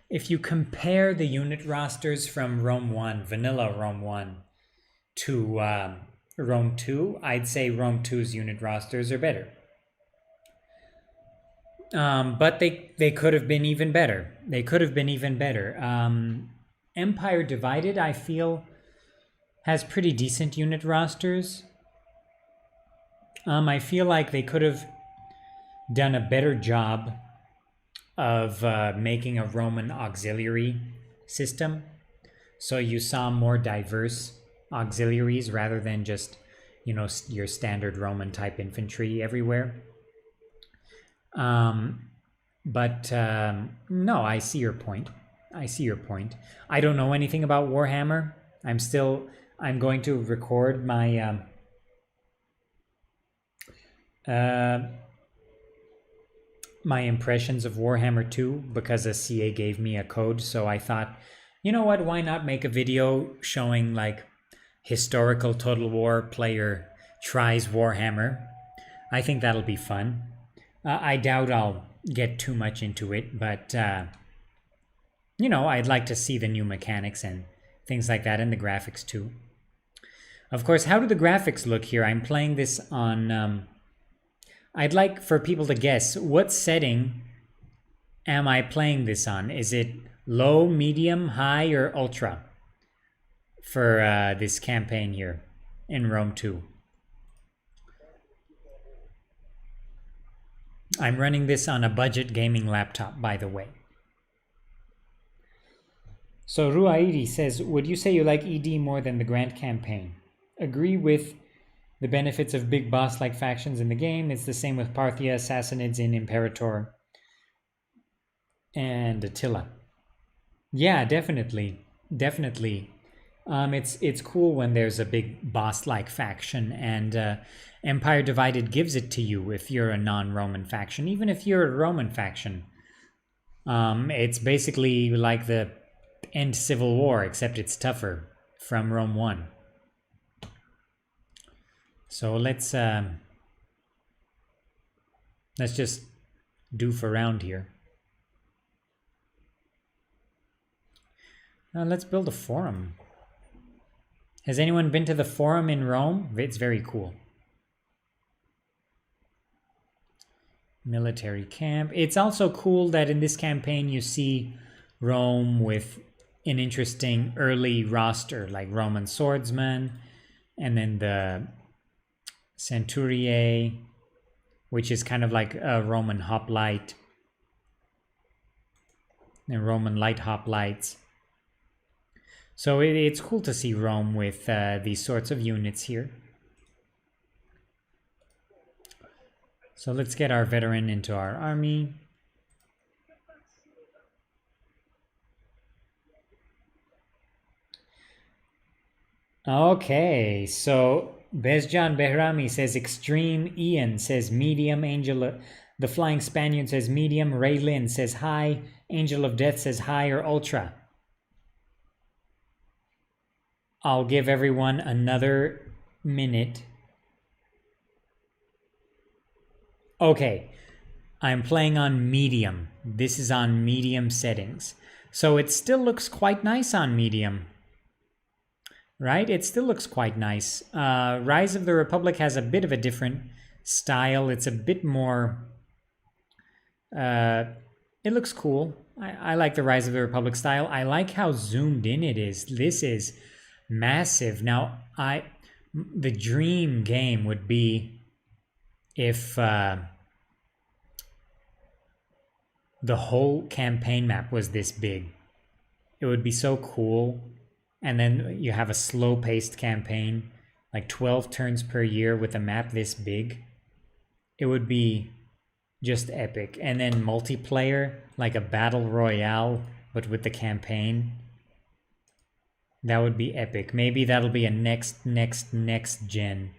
S1: if you compare the unit rosters from Rome 1, vanilla Rome 1, to Rome 2, I'd say Rome 2's unit rosters are better. But they could have been even better. They could have been even better. Empire Divided, I feel, has pretty decent unit rosters. I feel like they could have done a better job of making a Roman auxiliary system, so you saw more diverse auxiliaries rather than just, you know, your standard Roman type infantry everywhere. But no, I see your point. I see your point. I don't know anything about Warhammer. I'm going to record my my impressions of Warhammer 2 because a CA gave me a code. So I thought, you know what, why not make a video showing like historical Total War player tries Warhammer. I think that'll be fun. I doubt I'll get too much into it, but you know, I'd like to see the new mechanics and things like that, and the graphics too. Of course, how do the graphics look here? I'm playing this on I'd like for people to guess what setting am I playing this on? Is it low, medium, high, or ultra for this campaign here in Rome 2? I'm running this on a budget gaming laptop, by the way. So Ruairi says, would you say you like ED more than the Grand Campaign? Agree with the benefits of big boss-like factions in the game. It's the same with Parthia, Sassanids in Imperator, and Attila. Yeah, definitely. Definitely. It's cool when there's a big boss-like faction, and Empire Divided gives it to you if you're a non-Roman faction. Even if you're a Roman faction, it's basically like the end Civil War, except it's tougher from Rome 1. So let's just doof around here. Let's build a forum. Has anyone been to the forum in Rome? It's very cool. Military camp. It's also cool that in this campaign you see Rome with an interesting early roster, like Roman swordsmen, and then the Centuriae, which is kind of like a Roman hoplite, and Roman light hoplites. So it's cool to see Rome with these sorts of units here. So let's get our veteran into our army. Okay, so Bezjan Behrami says extreme, Ian says medium, Angel, the Flying Spaniard says medium, Ray Lynn says high, Angel of Death says high or ultra. I'll give everyone another minute. Okay, I'm playing on medium. This is on medium settings. So it still looks quite nice on medium. Right? It still looks quite nice. Rise of the Republic has a bit of a different style. It's a bit more... it looks cool. I like the Rise of the Republic style. I like how zoomed in it is. This is massive. Now, the dream game would be if the whole campaign map was this big. It would be so cool. And then you have a slow-paced campaign, like 12 turns per year with a map this big. It would be just epic. And then multiplayer, like a battle royale, but with the campaign. That would be epic. Maybe that'll be a next gen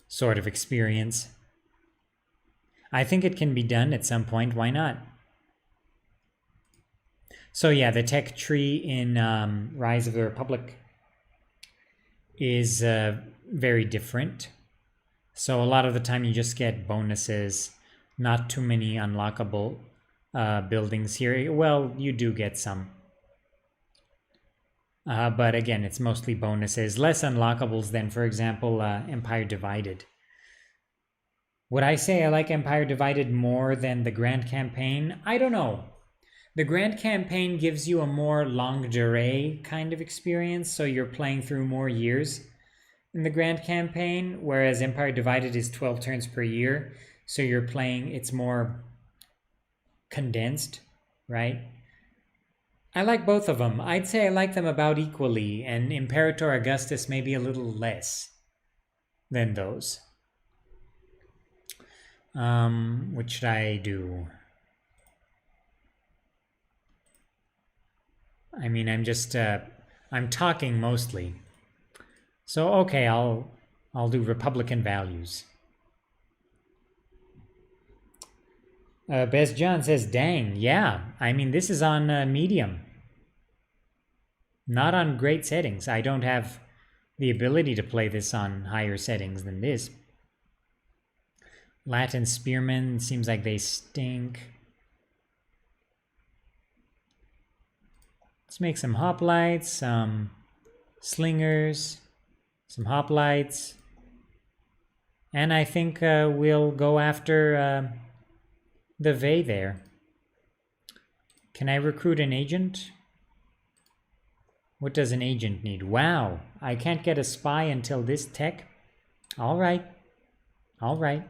S1: sort of experience. I think it can be done at some point. Why not? So yeah, the tech tree in Rise of the Republic is very different. So a lot of the time you just get bonuses, not too many unlockable buildings here. Well, you do get some. But again, it's mostly bonuses. Less unlockables than, for example, Empire Divided. Would I say I like Empire Divided more than the Grand Campaign? I don't know. The Grand Campaign gives you a more longue durée kind of experience, so you're playing through more years in the Grand Campaign, whereas Empire Divided is 12 turns per year, so you're playing, it's more condensed, right? I like both of them. I'd say I like them about equally, and Imperator Augustus maybe a little less than those. What should I do? I mean, I'm just, I'm talking mostly. So, okay, I'll do Republican values. Best John says, dang, yeah. I mean, this is on medium. Not on great settings. I don't have the ability to play this on higher settings than this. Latin Spearmen, seems like they stink. Let's make some hoplites, some slingers, some hoplites. And I think we'll go after the Vey there. Can I recruit an agent? What does an agent need? Wow, I can't get a spy until this tech. All right. All right.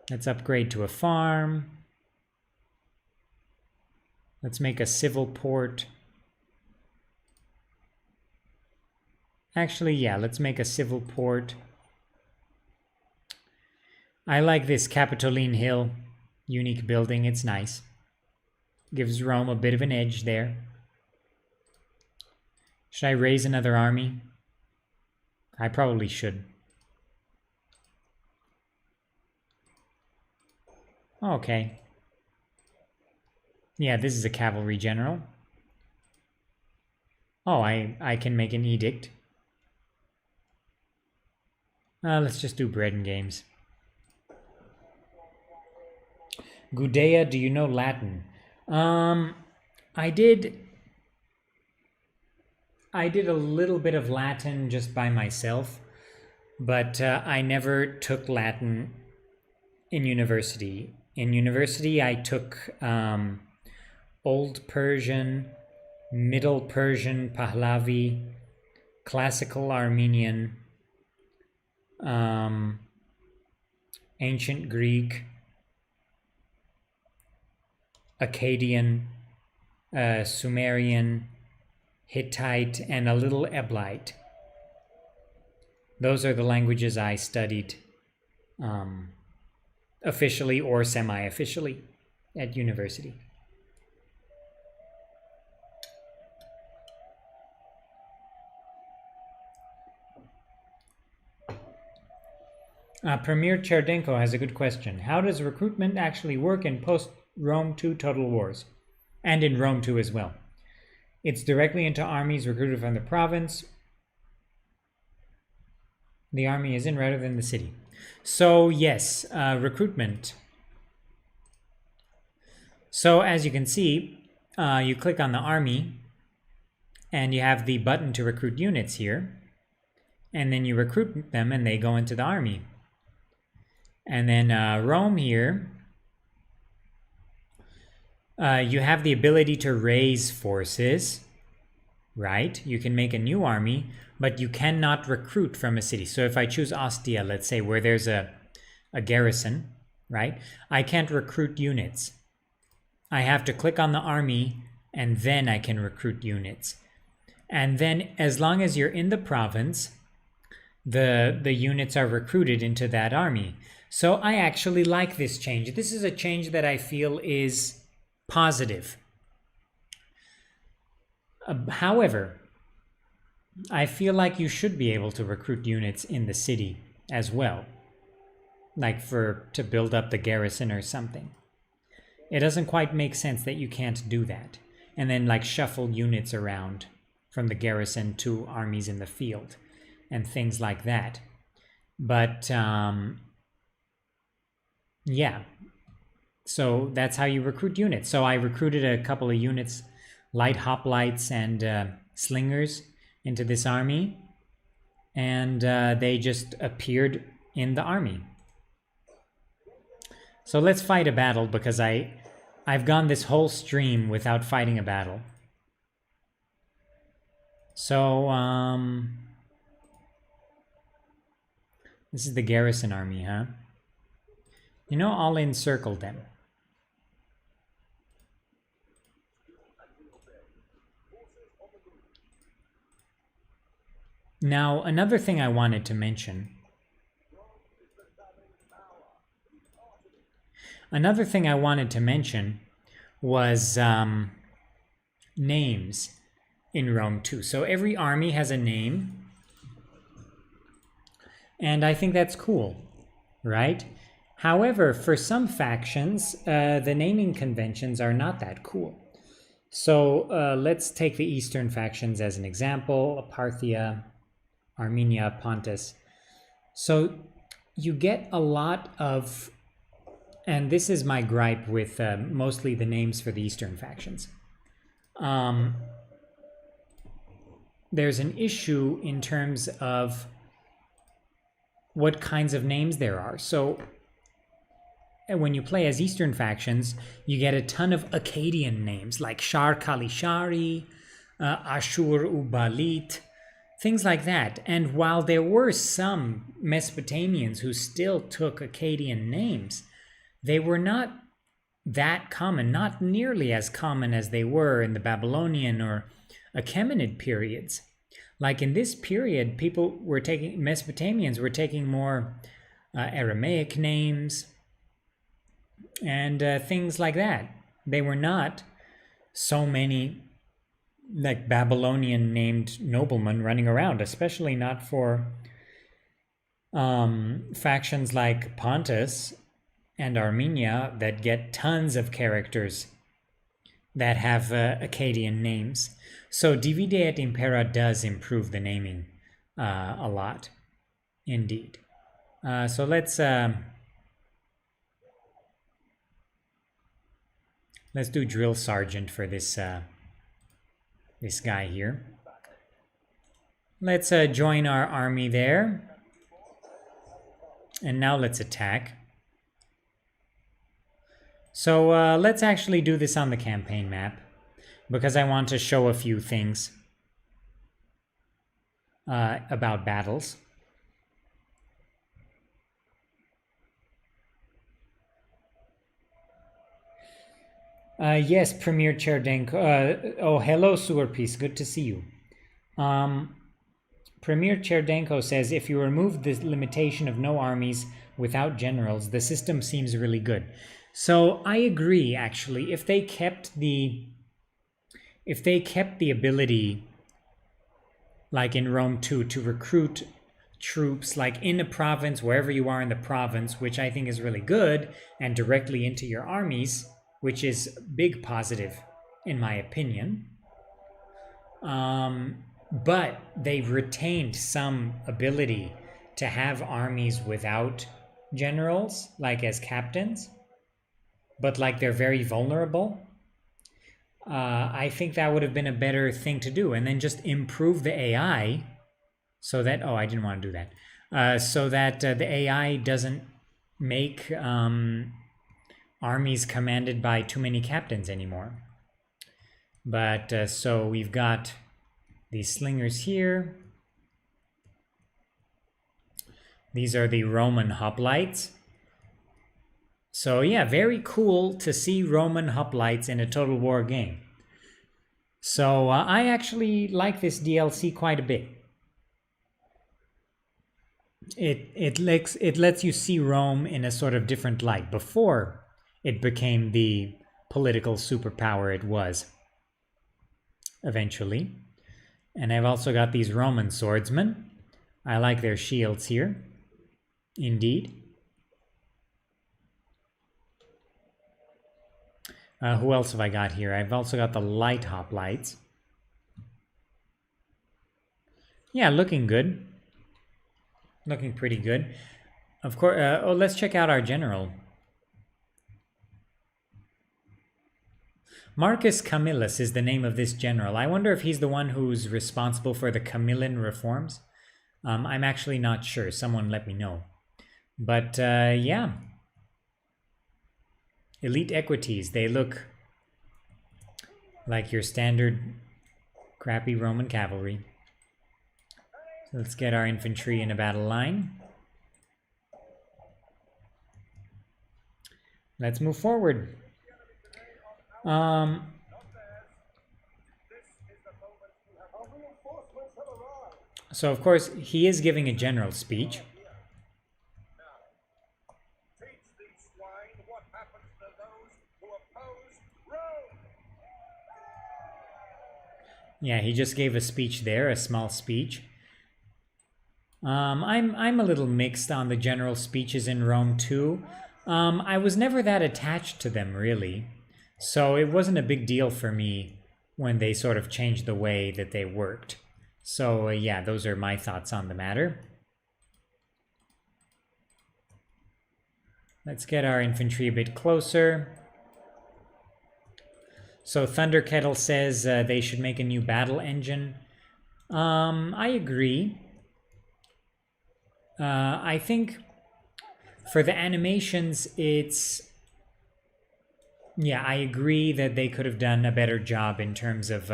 S1: Let's upgrade to a farm. Let's make a civil port. Actually, yeah, let's make a civil port. I like this Capitoline Hill unique building. It's nice. Gives Rome a bit of an edge there. Should I raise another army? I probably should. Okay. Yeah, this is a cavalry general. Oh, I can make an edict. Let's just do bread and games. Gudea, do you know Latin? I did a little bit of Latin just by myself, but I never took Latin in university. In university, I took Old Persian, Middle Persian, Pahlavi, Classical Armenian, Ancient Greek, Akkadian, Sumerian, Hittite, and a little Eblite. Those are the languages I studied officially or semi-officially at university. Premier Cherdenko has a good question. How does recruitment actually work in post-Rome 2 Total Wars? And in Rome 2 as well. It's directly into armies recruited from the province. The army is in rather than the city. So yes, recruitment. So as you can see, you click on the army and you have the button to recruit units here. And then you recruit them and they go into the army. And then Rome here, you have the ability to raise forces, right? You can make a new army, but you cannot recruit from a city. So if I choose Ostia, let's say, where there's a garrison, right? I can't recruit units. I have to click on the army and then I can recruit units. And then as long as you're in the province, the units are recruited into that army. So I actually like this change. This is a change that I feel is positive. However, I feel like you should be able to recruit units in the city as well, like to build up the garrison or something. It doesn't quite make sense that you can't do that and then like shuffle units around from the garrison to armies in the field and things like that. But yeah, so that's how you recruit units. So I recruited a couple of units, light hoplites and slingers, into this army, and they just appeared in the army. So let's fight a battle, because I've gone this whole stream without fighting a battle. So this is the garrison army, huh? You know, I'll encircle them. Now, another thing I wanted to mention. Was names in Rome 2. So every army has a name. And I think that's cool, right? However, for some factions, the naming conventions are not that cool. So let's take the Eastern factions as an example: Parthia, Armenia, Pontus. So you get a lot of, and this is my gripe with mostly the names for the Eastern factions. there's an issue in terms of what kinds of names there are. So when you play as Eastern factions, you get a ton of Akkadian names like Shar Kalishari, Ashur Ubalit, things like that. And while there were some Mesopotamians who still took Akkadian names, they were not that common, not nearly as common as they were in the Babylonian or Achaemenid periods. Like in this period, Mesopotamians were taking more Aramaic names and things like that. They were not so many like Babylonian named noblemen running around, especially not for factions like Pontus and Armenia that get tons of characters that have Akkadian names. So Divide et Impera does improve the naming a lot, indeed. So let's do Drill Sergeant for this this guy here. Let's join our army there. And now let's attack. So let's actually do this on the campaign map, because I want to show a few things about battles. Yes, Premier Cherdenko. Oh, hello, Sewer Piece. Good to see you. Premier Cherdenko says, if you remove the limitation of no armies without generals, the system seems really good. So I agree, actually. If they kept the ability, like in Rome 2, to recruit troops like in a province, wherever you are in the province, which I think is really good, and directly into your armies, which is a big positive in my opinion. But they've retained some ability to have armies without generals, like as captains, but like they're very vulnerable. I think that would have been a better thing to do, and then just improve the AI so that, oh, I didn't want to do that, so that the AI doesn't make armies commanded by too many captains anymore. But so we've got these slingers here. These are the Roman hoplites. So yeah, very cool to see Roman hoplites in a Total War game. So I actually like this DLC quite a bit. It lets you see Rome in a sort of different light before it became the political superpower it was eventually. And I've also got these Roman swordsmen. I like their shields here, indeed. Who else have I got here? I've also got the light hoplites. Yeah, looking good. Looking pretty good. Of course, oh, let's check out our general. Marcus Camillus is the name of this general. I wonder if he's the one who's responsible for the Camillan reforms. I'm actually not sure. Someone let me know. But yeah. Elite equities. They look like your standard crappy Roman cavalry. So let's get our infantry in a battle line. Let's move forward. So of course he is giving a general speech. Yeah, he just gave a speech there, a small speech. I'm a little mixed on the general speeches in Rome too. I was never that attached to them really, so it wasn't a big deal for me when they sort of changed the way that they worked. So yeah, those are my thoughts on the matter. Let's get our infantry a bit closer. So Thunder Kettle says they should make a new battle engine. I agree. I think for the animations, it's... Yeah, I agree that they could have done a better job in terms of...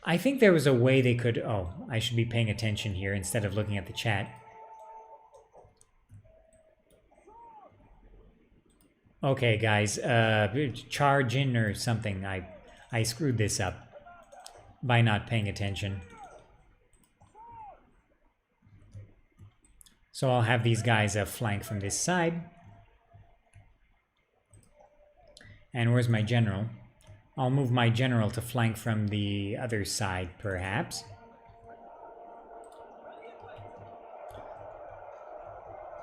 S1: I think there was a way they could... Oh, I should be paying attention here instead of looking at the chat. Okay, guys, charge in or something. I screwed this up by not paying attention. So I'll have these guys flank from this side. And where's my general? I'll move my general to flank from the other side, perhaps.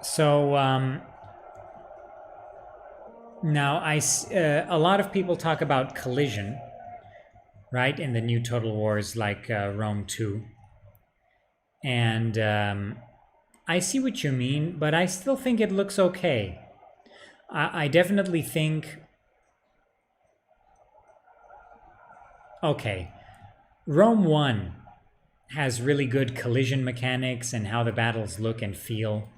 S1: So, now a lot of people talk about collision, right, in the new Total Wars, like Rome 2. And I see what you mean, but I still think it looks okay. I definitely think... Okay, Rome 1 has really good collision mechanics and how the battles look and feel.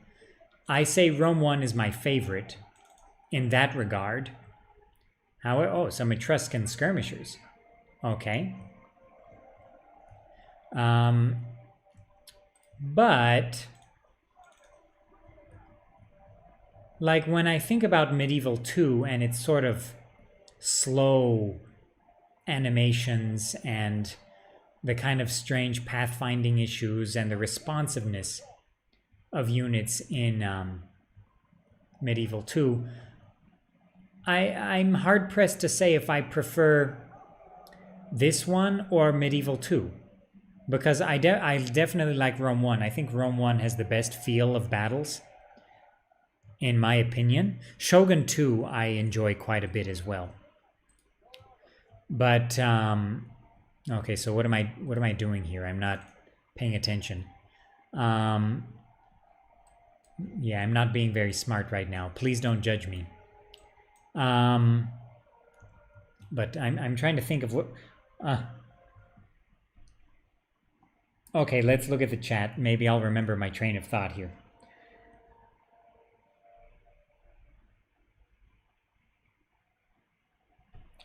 S1: I say Rome 1 is my favorite in that regard. Oh, some Etruscan skirmishers. Okay. But... like, when I think about Medieval 2 and its sort of slow animations and the kind of strange pathfinding issues and the responsiveness of units in Medieval 2, I'm hard-pressed to say if I prefer this one or Medieval 2. Because I definitely like Rome 1. I think Rome 1 has the best feel of battles, in my opinion. Shogun 2 I enjoy quite a bit as well. But okay, so what am I doing here? I'm not paying attention. Yeah, I'm not being very smart right now. Please don't judge me. But I'm trying to think of what... okay, let's look at the chat. Maybe I'll remember my train of thought here.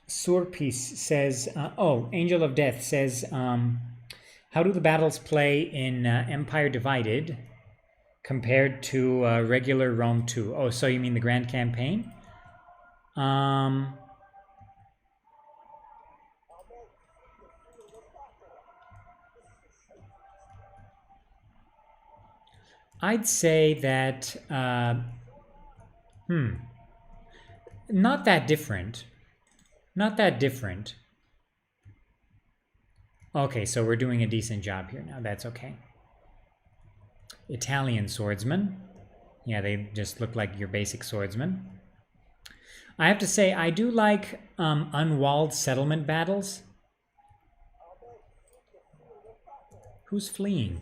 S1: Surpiece says, oh, Angel of Death says, how do the battles play in Empire Divided compared to regular Rome 2? Oh, so you mean the Grand Campaign? I'd say that, not that different. Not that different. Okay, so we're doing a decent job here now. That's okay. Italian swordsman. Yeah, they just look like your basic swordsman. I have to say, I do like unwalled settlement battles. Who's fleeing?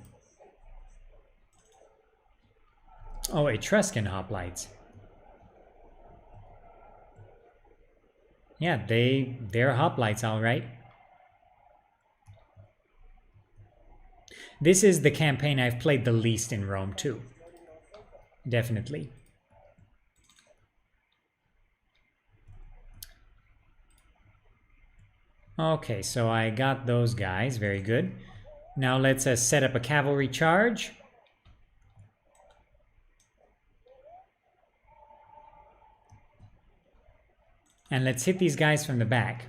S1: Oh, Etruscan hoplites. Yeah, they're hoplites, all right. This is the campaign I've played the least in Rome 2. Definitely. Okay, so I got those guys. Very good. Now let's set up a cavalry charge. And let's hit these guys from the back.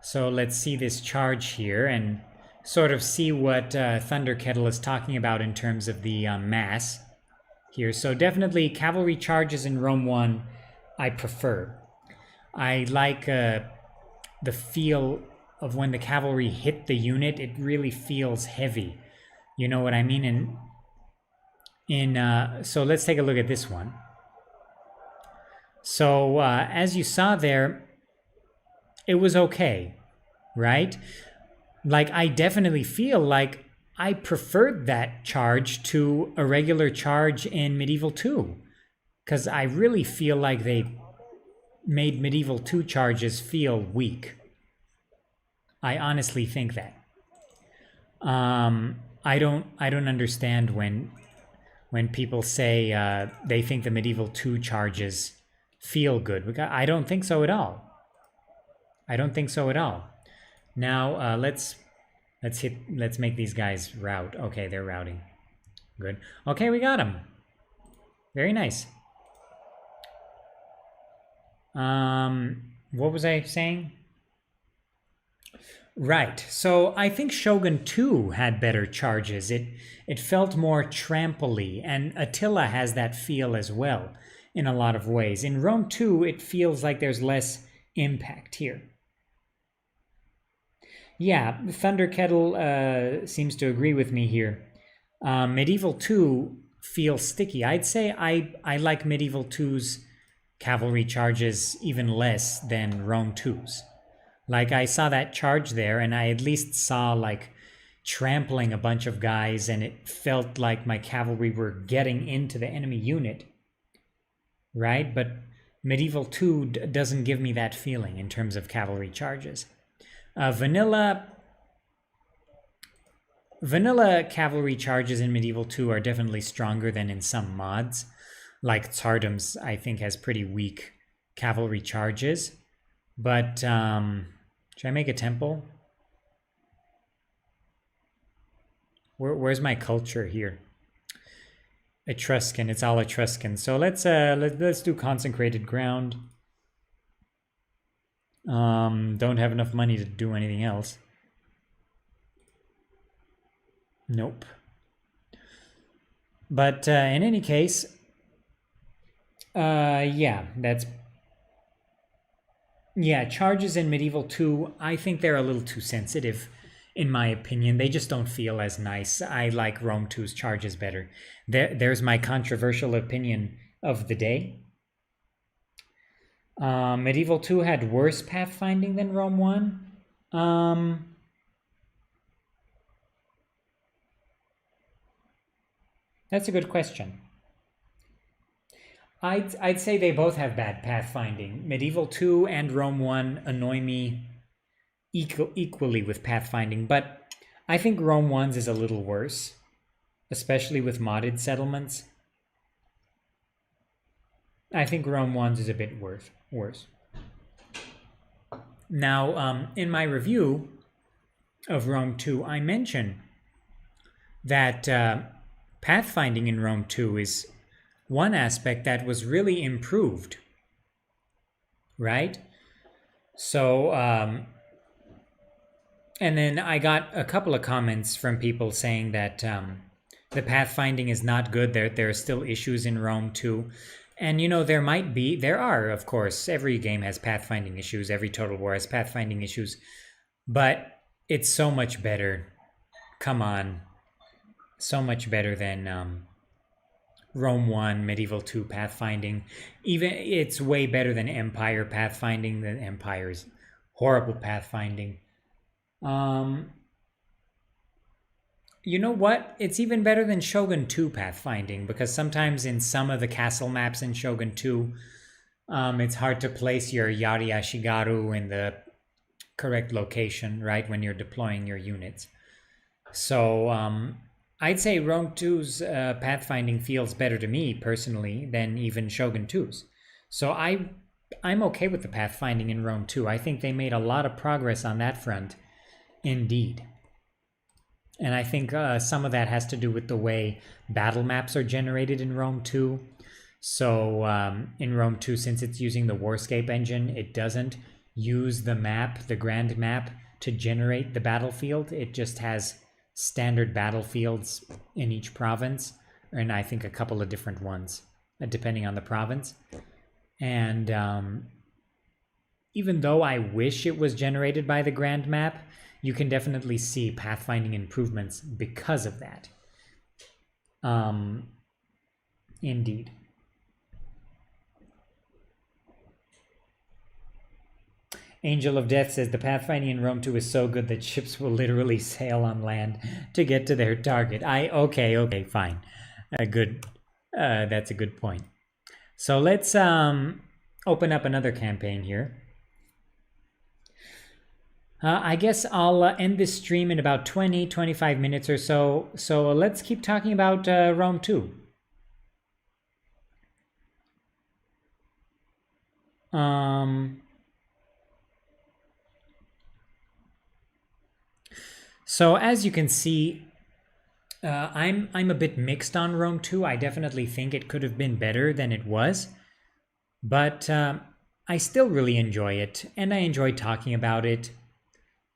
S1: So let's see this charge here and sort of see what Thunder Kettle is talking about in terms of the mass here. So definitely cavalry charges in Rome 1 I prefer. I like the feel of when the cavalry hit the unit. It really feels heavy. You know what I mean? So let's take a look at this one. So as you saw there, it was okay, right? Like, I definitely feel like I preferred that charge to a regular charge in Medieval 2. Because I really feel like they made Medieval 2 charges feel weak. I honestly think that. I don't understand when people say they think the Medieval 2 charges feel good. I don't think so at all. I don't think so at all. Now let's make these guys rout. Okay, they're routing. Good. Okay, we got them. Very nice. What was I saying? Right. So I think Shogun 2 had better charges. It felt more trampoly, and Attila has that feel as well in a lot of ways. In Rome 2, it feels like there's less impact here. Yeah, Thunder Kettle seems to agree with me here. Medieval 2 feels sticky. I'd say I like Medieval 2's cavalry charges even less than Rome 2's. Like, I saw that charge there, and I at least saw, like, trampling a bunch of guys, and it felt like my cavalry were getting into the enemy unit. Right? But Medieval 2 doesn't give me that feeling in terms of cavalry charges. Vanilla cavalry charges in Medieval 2 are definitely stronger than in some mods. Like Tsardom's, I think, has pretty weak cavalry charges. But, should I make a temple? Where's my culture here? Etruscan, it's all Etruscan. So let's do consecrated ground. Don't have enough money to do anything else. Nope. But in any case, yeah, charges in Medieval 2, I think they're a little too sensitive, in my opinion. They just don't feel as nice. I like Rome 2's charges better. There's my controversial opinion of the day. Medieval 2 had worse pathfinding than Rome 1. That's a good question. I'd say they both have bad pathfinding. Medieval 2 and Rome 1 annoy me equally with pathfinding, but I think Rome 1's is a little worse, especially with modded settlements. I think Rome 1's is a bit worse. Now, in my review of Rome 2, I mention that pathfinding in Rome 2 is one aspect that was really improved, right? So, and then I got a couple of comments from people saying that the pathfinding is not good. There are still issues in Rome 2. And, there are, of course, every game has pathfinding issues. Every Total War has pathfinding issues. But it's so much better. Come on. So much better than Rome 1, Medieval 2 pathfinding. Even it's way better than Empire pathfinding. The Empire's horrible pathfinding. You know what? It's even better than Shogun 2 pathfinding, because sometimes in some of the castle maps in Shogun 2, it's hard to place your Yari Ashigaru in the correct location, right, when you're deploying your units. So I'd say Rome 2's pathfinding feels better to me personally than even Shogun 2's. So I'm okay with the pathfinding in Rome 2. I think they made a lot of progress on that front, indeed. And I think some of that has to do with the way battle maps are generated in Rome 2. So in Rome 2, since it's using the Warscape engine, it doesn't use the map, the grand map, to generate the battlefield. It just has standard battlefields in each province, and I think a couple of different ones, depending on the province. And even though I wish it was generated by the grand map, you can definitely see pathfinding improvements because of that. Indeed. Angel of Death says the pathfinding in Rome 2 is so good that ships will literally sail on land to get to their target. Okay, fine. Good. That's a good point. So let's open up another campaign here. I guess I'll end this stream in about 20-25 minutes or so. So let's keep talking about Rome 2. So as you can see, I'm a bit mixed on Rome 2. I definitely think it could have been better than it was, but I still really enjoy it, and I enjoy talking about it.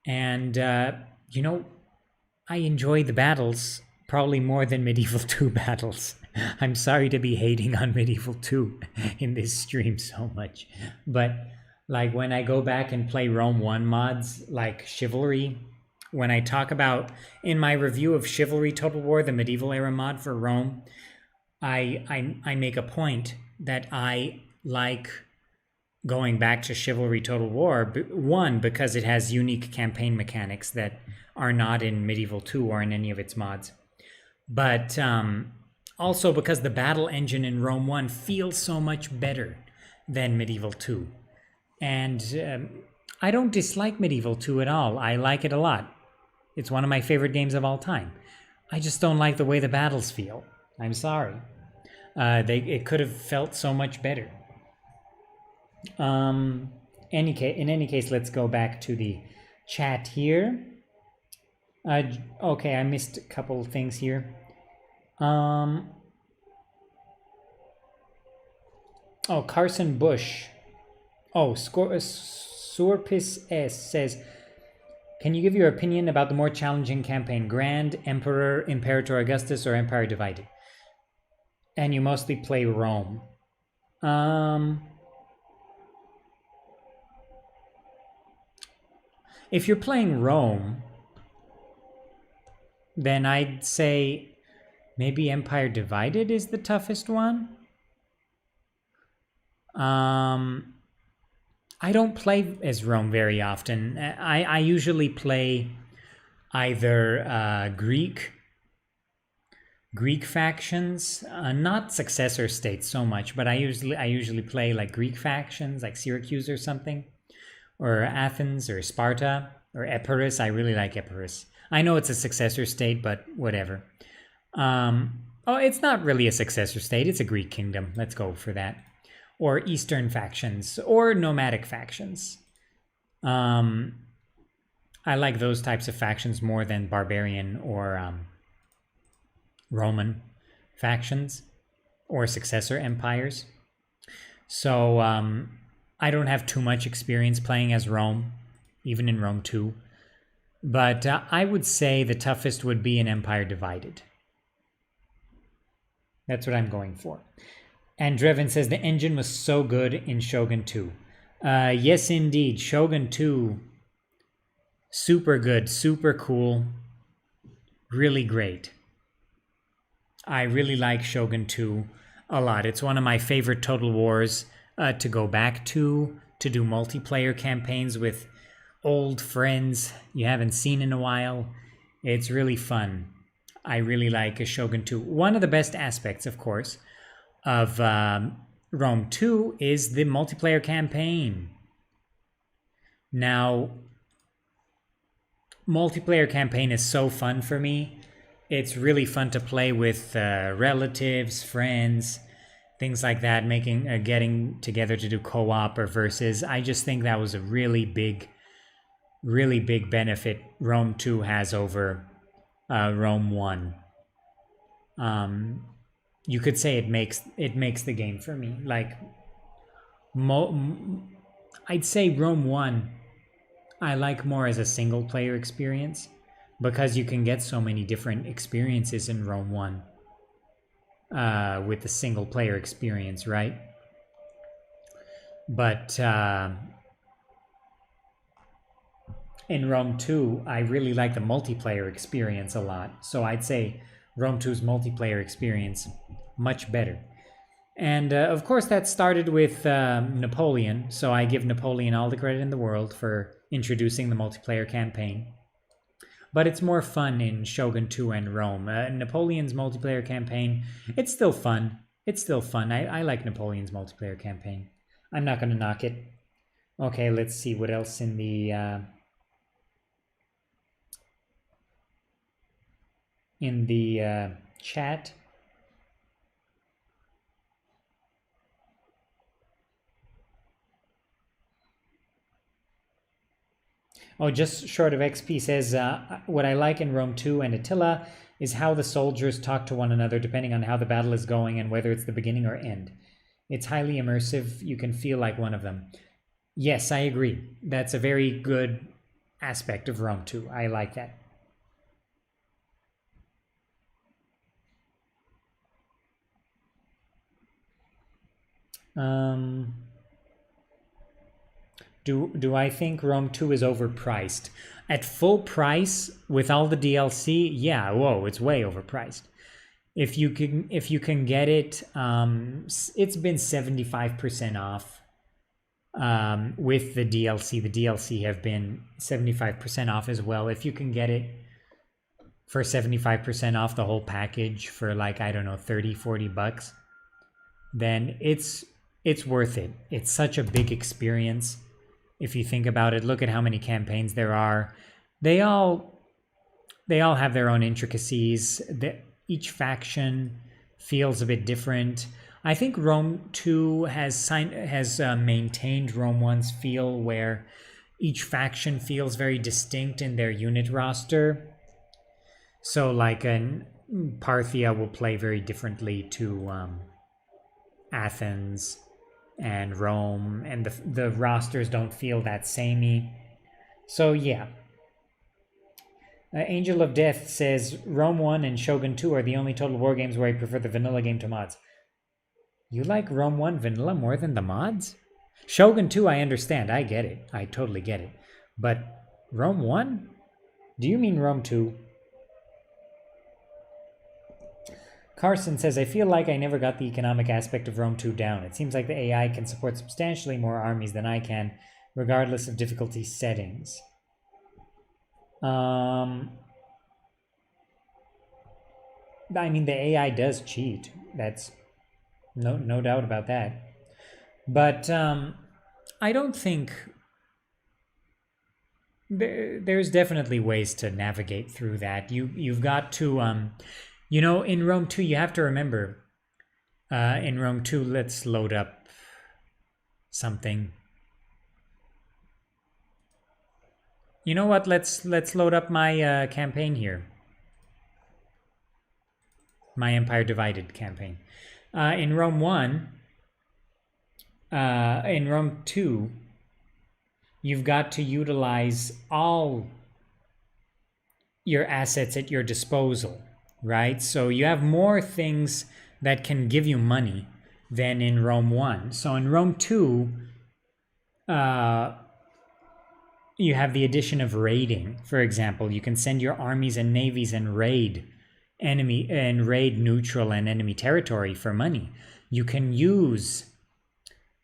S1: And you know, I enjoy the battles probably more than Medieval 2 battles. I'm sorry to be hating on Medieval 2 in this stream so much, but like when I go back and play Rome 1 mods like Chivalry, when I talk about in my review of Chivalry Total War, the medieval era mod for Rome, I make a point that I like going back to Chivalry Total War, one, because it has unique campaign mechanics that are not in Medieval 2 or in any of its mods, but also because the battle engine in Rome 1 feels so much better than Medieval 2. And I don't dislike Medieval 2 at all. I like it a lot. It's one of my favorite games of all time. I just don't like the way the battles feel. I'm sorry. It could have felt so much better. In any case, let's go back to the chat here. Okay, I missed a couple of things here. Oh, Carson Bush. Oh, Sorpis S says, can you give your opinion about the more challenging campaign, Grand, Emperor, Imperator Augustus, or Empire Divided? And you mostly play Rome. If you're playing Rome, then I'd say maybe Empire Divided is the toughest one. I don't play as Rome very often. I usually play either Greek factions, not successor states so much, but I usually play like Greek factions, like Syracuse or something, or Athens or Sparta or Epirus. I really like Epirus. I know it's a successor state, but whatever. Oh, it's not really a successor state. It's a Greek kingdom. Let's go for that. Or Eastern factions, or nomadic factions. I like those types of factions more than barbarian or Roman factions, or successor empires. So I don't have too much experience playing as Rome, even in Rome 2. But I would say the toughest would be an Empire Divided. That's what I'm going for. And Drevin says the engine was so good in Shogun 2. Yes, indeed. Shogun 2, super good, super cool, really great. I really like Shogun 2 a lot. It's one of my favorite Total Wars to go back to do multiplayer campaigns with old friends you haven't seen in a while. It's really fun. I really like Shogun 2. One of the best aspects, of course, of Rome 2 is the multiplayer campaign. Now, multiplayer campaign is so fun for me. It's really fun to play with relatives, friends, things like that, getting together to do co-op or versus. I just think that was a really big benefit Rome 2 has over Rome 1. You could say it makes the game for me. Like, I'd say Rome 1 I like more as a single player experience, because you can get so many different experiences in Rome 1 with the single player experience, right? But in Rome 2, I really like the multiplayer experience a lot. So I'd say Rome 2's multiplayer experience much better. And of course that started with Napoleon, so I give Napoleon all the credit in the world for introducing the multiplayer campaign. But it's more fun in Shogun 2 and Rome. Napoleon's multiplayer campaign, it's still fun. I like Napoleon's multiplayer campaign. I'm not going to knock it. Okay, let's see what else in the chat. Oh, just short of XP says, what I like in Rome 2 and Attila is how the soldiers talk to one another depending on how the battle is going and whether it's the beginning or end. It's highly immersive. You can feel like one of them. Yes, I agree. That's a very good aspect of Rome 2. I like that. Do I think Rome 2 is overpriced? At full price with all the DLC, yeah, whoa, it's way overpriced. If you can get it, it's been 75% off with the DLC. The DLC have been 75% off as well. If you can get it for 75% off the whole package for like, I don't know, 30, 40 bucks, then it's worth it. It's such a big experience. If you think about it, look at how many campaigns there are. They all have their own intricacies. Each faction feels a bit different. I think Rome 2 has maintained Rome 1's feel, where each faction feels very distinct in their unit roster. So like Parthia will play very differently to Athens and Rome, and the rosters don't feel that samey. So yeah. Angel of Death says, Rome 1 and Shogun 2 are the only Total War games where I prefer the vanilla game to mods. You like Rome 1 vanilla more than the mods? Shogun 2, I understand. I get it. I totally get it. But Rome 1? Do you mean Rome 2? Carson says, I feel like I never got the economic aspect of Rome 2 down. It seems like the AI can support substantially more armies than I can, regardless of difficulty settings. I mean, the AI does cheat. That's no doubt about that. But I don't think... There's definitely ways to navigate through that. You've got to... you know, in Rome 2, you have to remember, in Rome 2, let's load up something. You know what? Let's load up my campaign here. My Empire Divided campaign. In Rome 1, in Rome 2, you've got to utilize all your assets at your disposal. Right? So you have more things that can give you money than in Rome 1. So in Rome 2, you have the addition of raiding. For example, you can send your armies and navies and raid neutral and enemy territory for money. You can use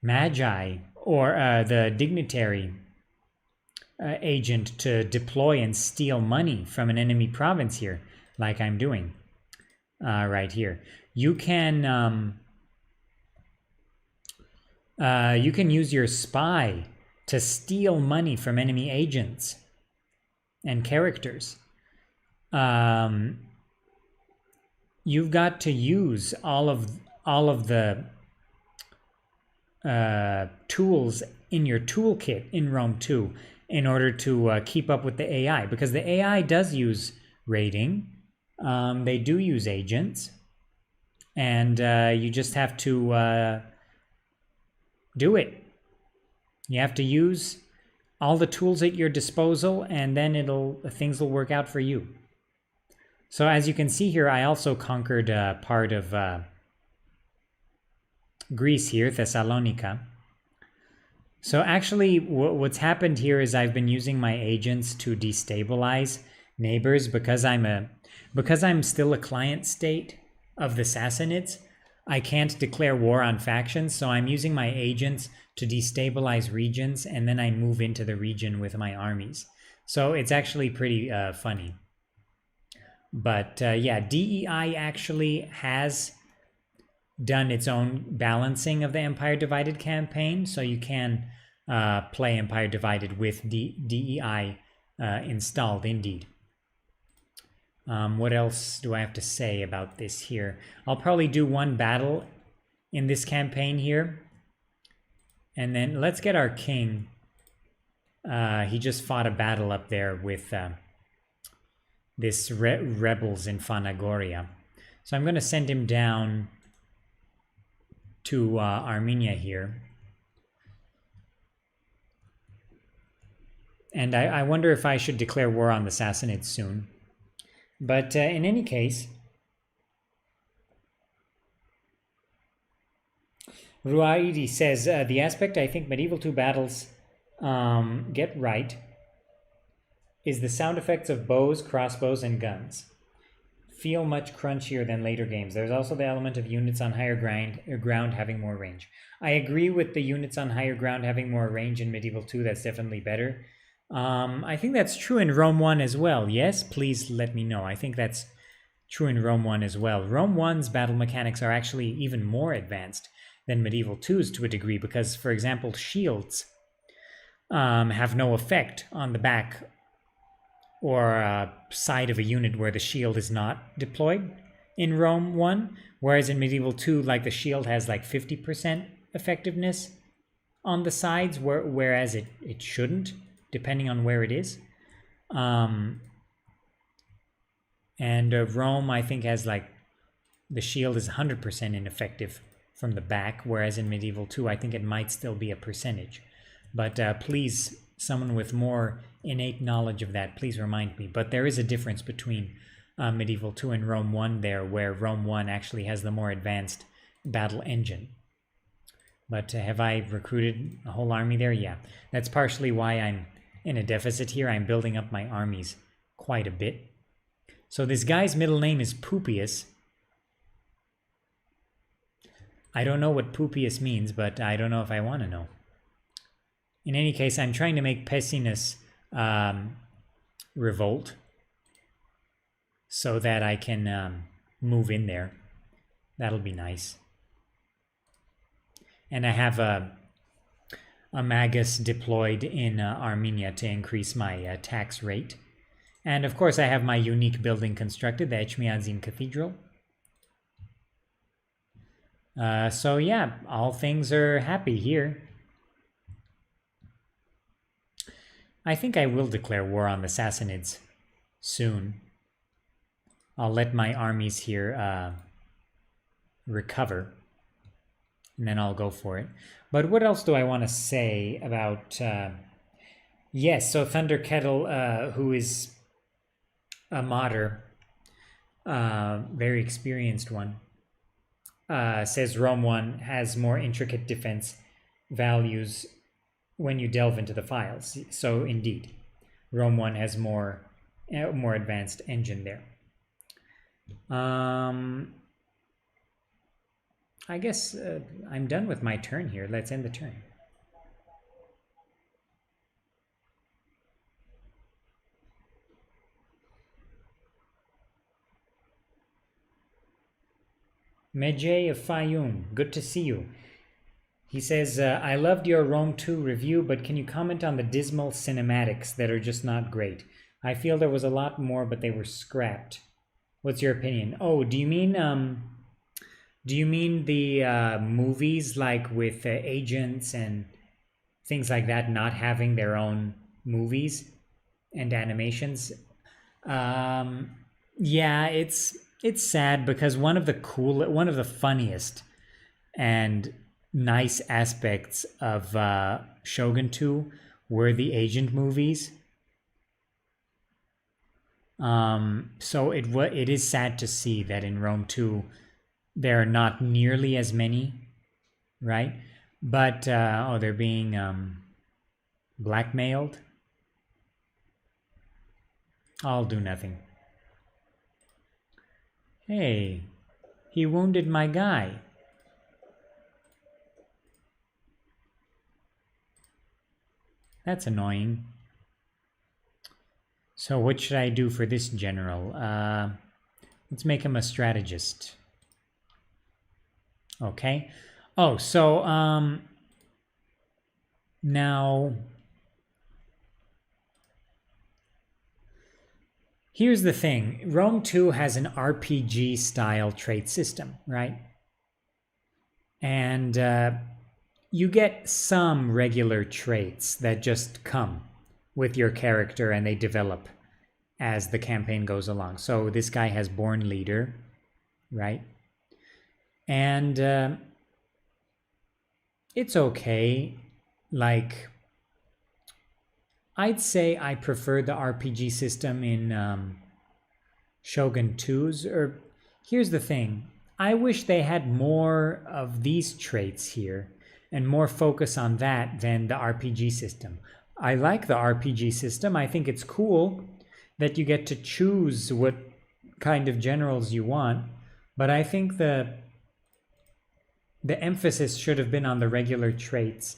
S1: Magi or the dignitary agent to deploy and steal money from an enemy province here, like I'm doing right here. You can use your spy to steal money from enemy agents and characters. You've got to use all of the tools in your toolkit in Rome 2 in order to keep up with the AI, because the AI does use raiding. They do use agents, and you just have to do it. You have to use all the tools at your disposal, and then things will work out for you. So as you can see here, I also conquered part of Greece here, Thessalonica. So actually, what's happened here is I've been using my agents to destabilize neighbors because I'm still a client state of the Sassanids. I can't declare war on factions, so I'm using my agents to destabilize regions, and then I move into the region with my armies. So it's actually pretty funny. But yeah, DEI actually has done its own balancing of the Empire Divided campaign, so you can play Empire Divided with DEI installed indeed. What else do I have to say about this here? I'll probably do one battle in this campaign here. And then let's get our king. He just fought a battle up there with this rebels in Phanagoria. So I'm going to send him down to Armenia here. And I wonder if I should declare war on the Sassanids soon. But in any case, Ruaidi says, the aspect I think Medieval 2 battles get right is the sound effects of bows, crossbows, and guns. Feel much crunchier than later games. There's also the element of units on higher ground having more range. I agree with the units on higher ground having more range in Medieval 2. That's definitely better. I think that's true in Rome 1 as well. Yes, please let me know. I think that's true in Rome 1 as well. Rome 1's battle mechanics are actually even more advanced than Medieval 2's to a degree because, for example, shields have no effect on the back or side of a unit where the shield is not deployed in Rome 1, whereas in Medieval 2, like the shield has like 50% effectiveness on the sides, whereas it shouldn't, depending on where it is. And Rome, I think, has like the shield is 100% ineffective from the back, whereas in Medieval 2, I think it might still be a percentage. But please, someone with more innate knowledge of that, please remind me. But there is a difference between Medieval 2 and Rome 1 there, where Rome 1 actually has the more advanced battle engine. But have I recruited a whole army there? Yeah. That's partially why I'm in a deficit here. I'm building up my armies quite a bit. So this guy's middle name is Pupius. I don't know what Pupius means, but I don't know if I want to know. In any case, I'm trying to make Pessinus revolt so that I can move in there. That'll be nice. And I have a Magus deployed in Armenia to increase my tax rate. And of course, I have my unique building constructed, the Echmiadzin Cathedral. So yeah, all things are happy here. I think I will declare war on the Sassanids soon. I'll let my armies here recover, and then I'll go for it. But what else do I want to say about... yes, so Thunder Kettle, who is a modder, very experienced one, says Rome 1 has more intricate defense values when you delve into the files. So indeed, Rome 1 has more advanced engine there. I guess I'm done with my turn here. Let's end the turn. Medjay of Fayum, good to see you. He says, I loved your Rome 2 review, but can you comment on the dismal cinematics that are just not great? I feel there was a lot more, but they were scrapped. What's your opinion? Oh, do you mean the movies like with agents and things like that not having their own movies and animations? Yeah, it's sad because one of the funniest and nice aspects of Shogun 2 were the agent movies. So it is sad to see that in Rome 2 there are not nearly as many, right? But they're being blackmailed. I'll do nothing. Hey, he wounded my guy. That's annoying. So what should I do for this general? Let's make him a strategist. Okay. Oh, so now here's the thing. Rome 2 has an RPG style trait system, right? And you get some regular traits that just come with your character and they develop as the campaign goes along. So this guy has Born Leader, right? And it's okay. Like, I'd say I prefer the RPG system in Shogun 2's. Or here's the thing. I wish they had more of these traits here and more focus on that than the RPG system. I like the RPG system. I think it's cool that you get to choose what kind of generals you want, but I think the emphasis should have been on the regular traits,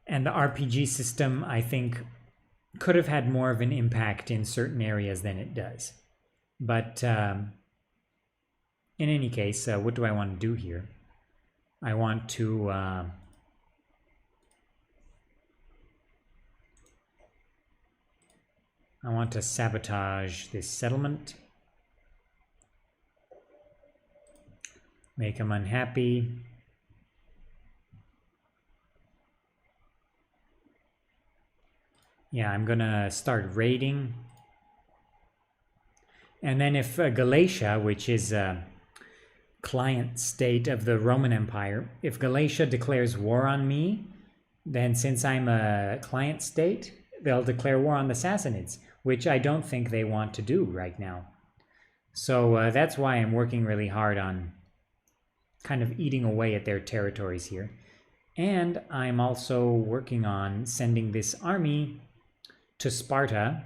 S1: and the RPG system, I think, could have had more of an impact in certain areas than it does. But in any case, what do I want to do here? I want to sabotage this settlement. Make them unhappy. Yeah, I'm gonna start raiding. And then if Galatia, which is a client state of the Roman Empire, if Galatia declares war on me, then since I'm a client state, they'll declare war on the Sassanids, which I don't think they want to do right now. So that's why I'm working really hard on kind of eating away at their territories here. And I'm also working on sending this army to Sparta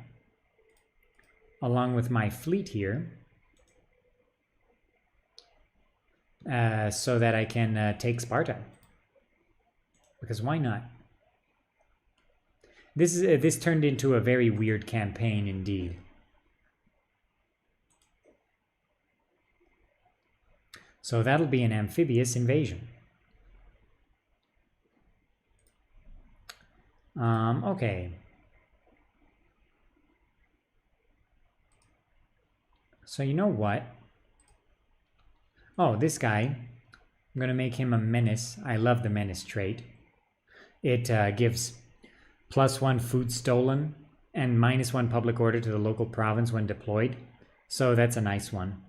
S1: along with my fleet here so that I can take Sparta. Because why not? This turned into a very weird campaign indeed. So that'll be an amphibious invasion. Okay. So you know what? Oh, this guy. I'm going to make him a menace. I love the menace trait. It gives +1 food stolen and -1 public order to the local province when deployed. So that's a nice one.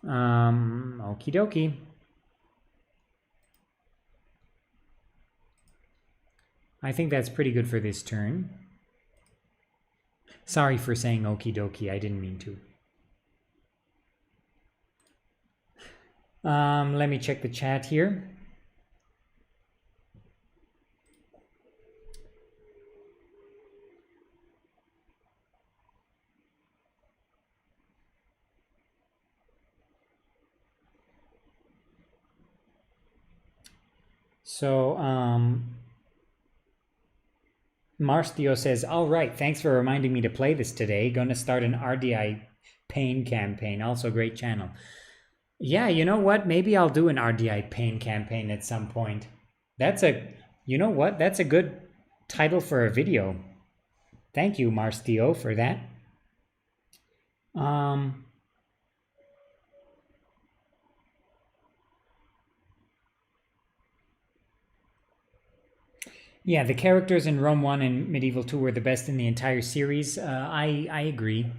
S1: Okie dokie. I think that's pretty good for this turn. Sorry for saying okie dokie, I didn't mean to. Let me check the chat here. So, Marstio says, all right, thanks for reminding me to play this today. Gonna start an RDI pain campaign. Also great channel. Yeah, you know what? Maybe I'll do an RDI pain campaign at some point. You know what? That's a good title for a video. Thank you, Marstio, for that. Yeah, the characters in Rome 1 and Medieval 2 were the best in the entire series. I agree.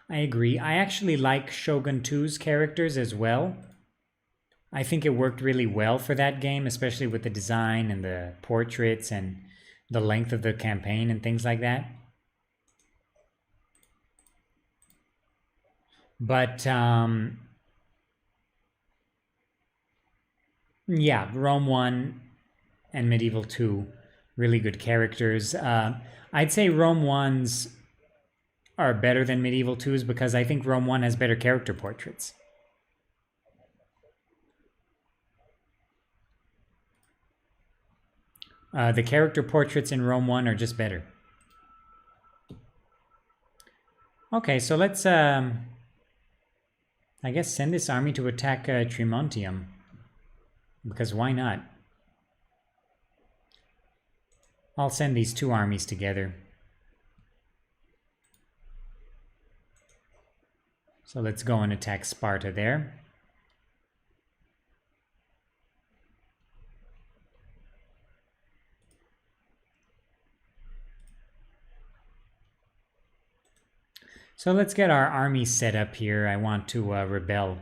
S1: I agree. I actually like Shogun 2's characters as well. I think it worked really well for that game, especially with the design and the portraits and the length of the campaign and things like that. But, yeah, Rome 1 and Medieval 2, really good characters. I'd say Rome 1's are better than Medieval 2's because I think Rome 1 has better character portraits. The character portraits in Rome 1 are just better. Okay, so let's I guess send this army to attack Tremontium. Because why not? I'll send these two armies together. So let's go and attack Sparta there. So let's get our army set up here. I want to rebel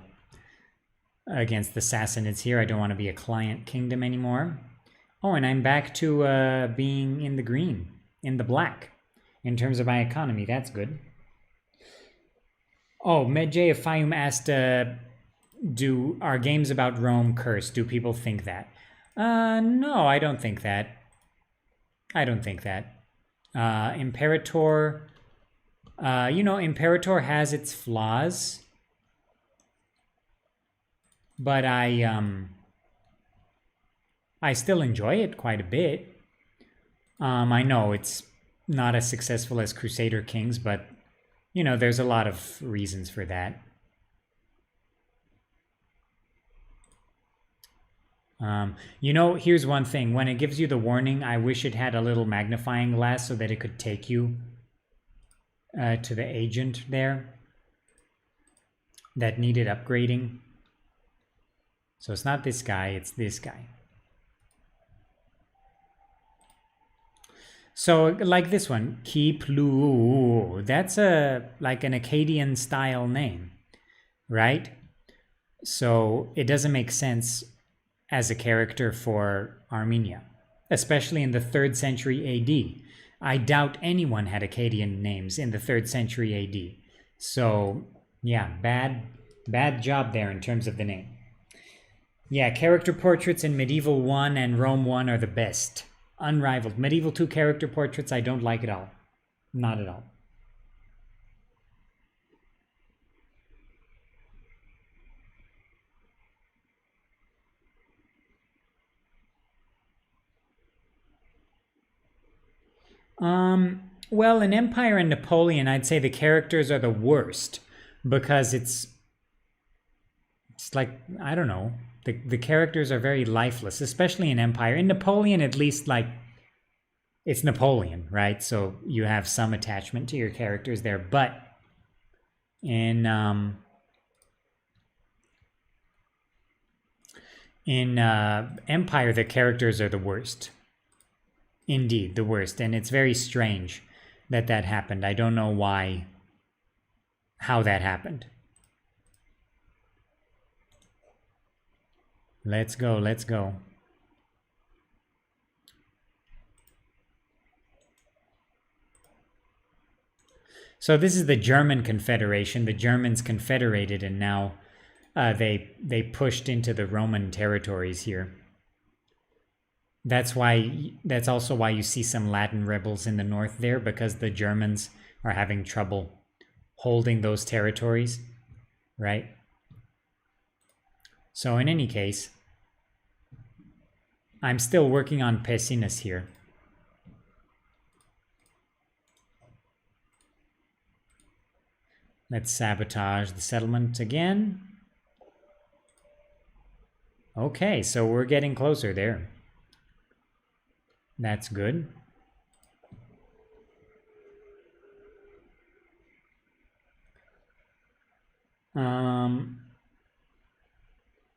S1: against the Sassanids here. I don't want to be a client kingdom anymore. Oh, and I'm back to being in the green, in the black, in terms of my economy. That's good. Oh, Medjay of Fayum asked, are games about Rome cursed? Do people think that? No, I don't think that. I don't think that. Imperator, you know, Imperator has its flaws. But I still enjoy it quite a bit. I know it's not as successful as Crusader Kings, but, you know, there's a lot of reasons for that. You know, here's one thing. When it gives you the warning, I wish it had a little magnifying glass so that it could take you to the agent there that needed upgrading. So it's not this guy, it's this guy. So like this one, Kiplu, that's like an Akkadian style name, right? So it doesn't make sense as a character for Armenia, especially in the 3rd century AD. I doubt anyone had Akkadian names in the 3rd century AD. So yeah, bad job there in terms of the name. Yeah, character portraits in Medieval 1 and Rome 1 are the best. Unrivaled. Medieval 2 character portraits, I don't like at all. Not at all. Well, in Empire and Napoleon, I'd say the characters are the worst because it's like, I don't know, the characters are very lifeless, especially in Empire. In Napoleon, at least, like, it's Napoleon, right? So you have some attachment to your characters there, but in Empire, the characters are the worst. Indeed, the worst, and it's very strange that that happened. I don't know how that happened. Let's go, let's go. So this is the German Confederation. The Germans confederated, and now they pushed into the Roman territories here. That's also why you see some Latin rebels in the north there, because the Germans are having trouble holding those territories, right? So in any case, I'm still working on Pessinus here. Let's sabotage the settlement again. Okay, so we're getting closer there. That's good.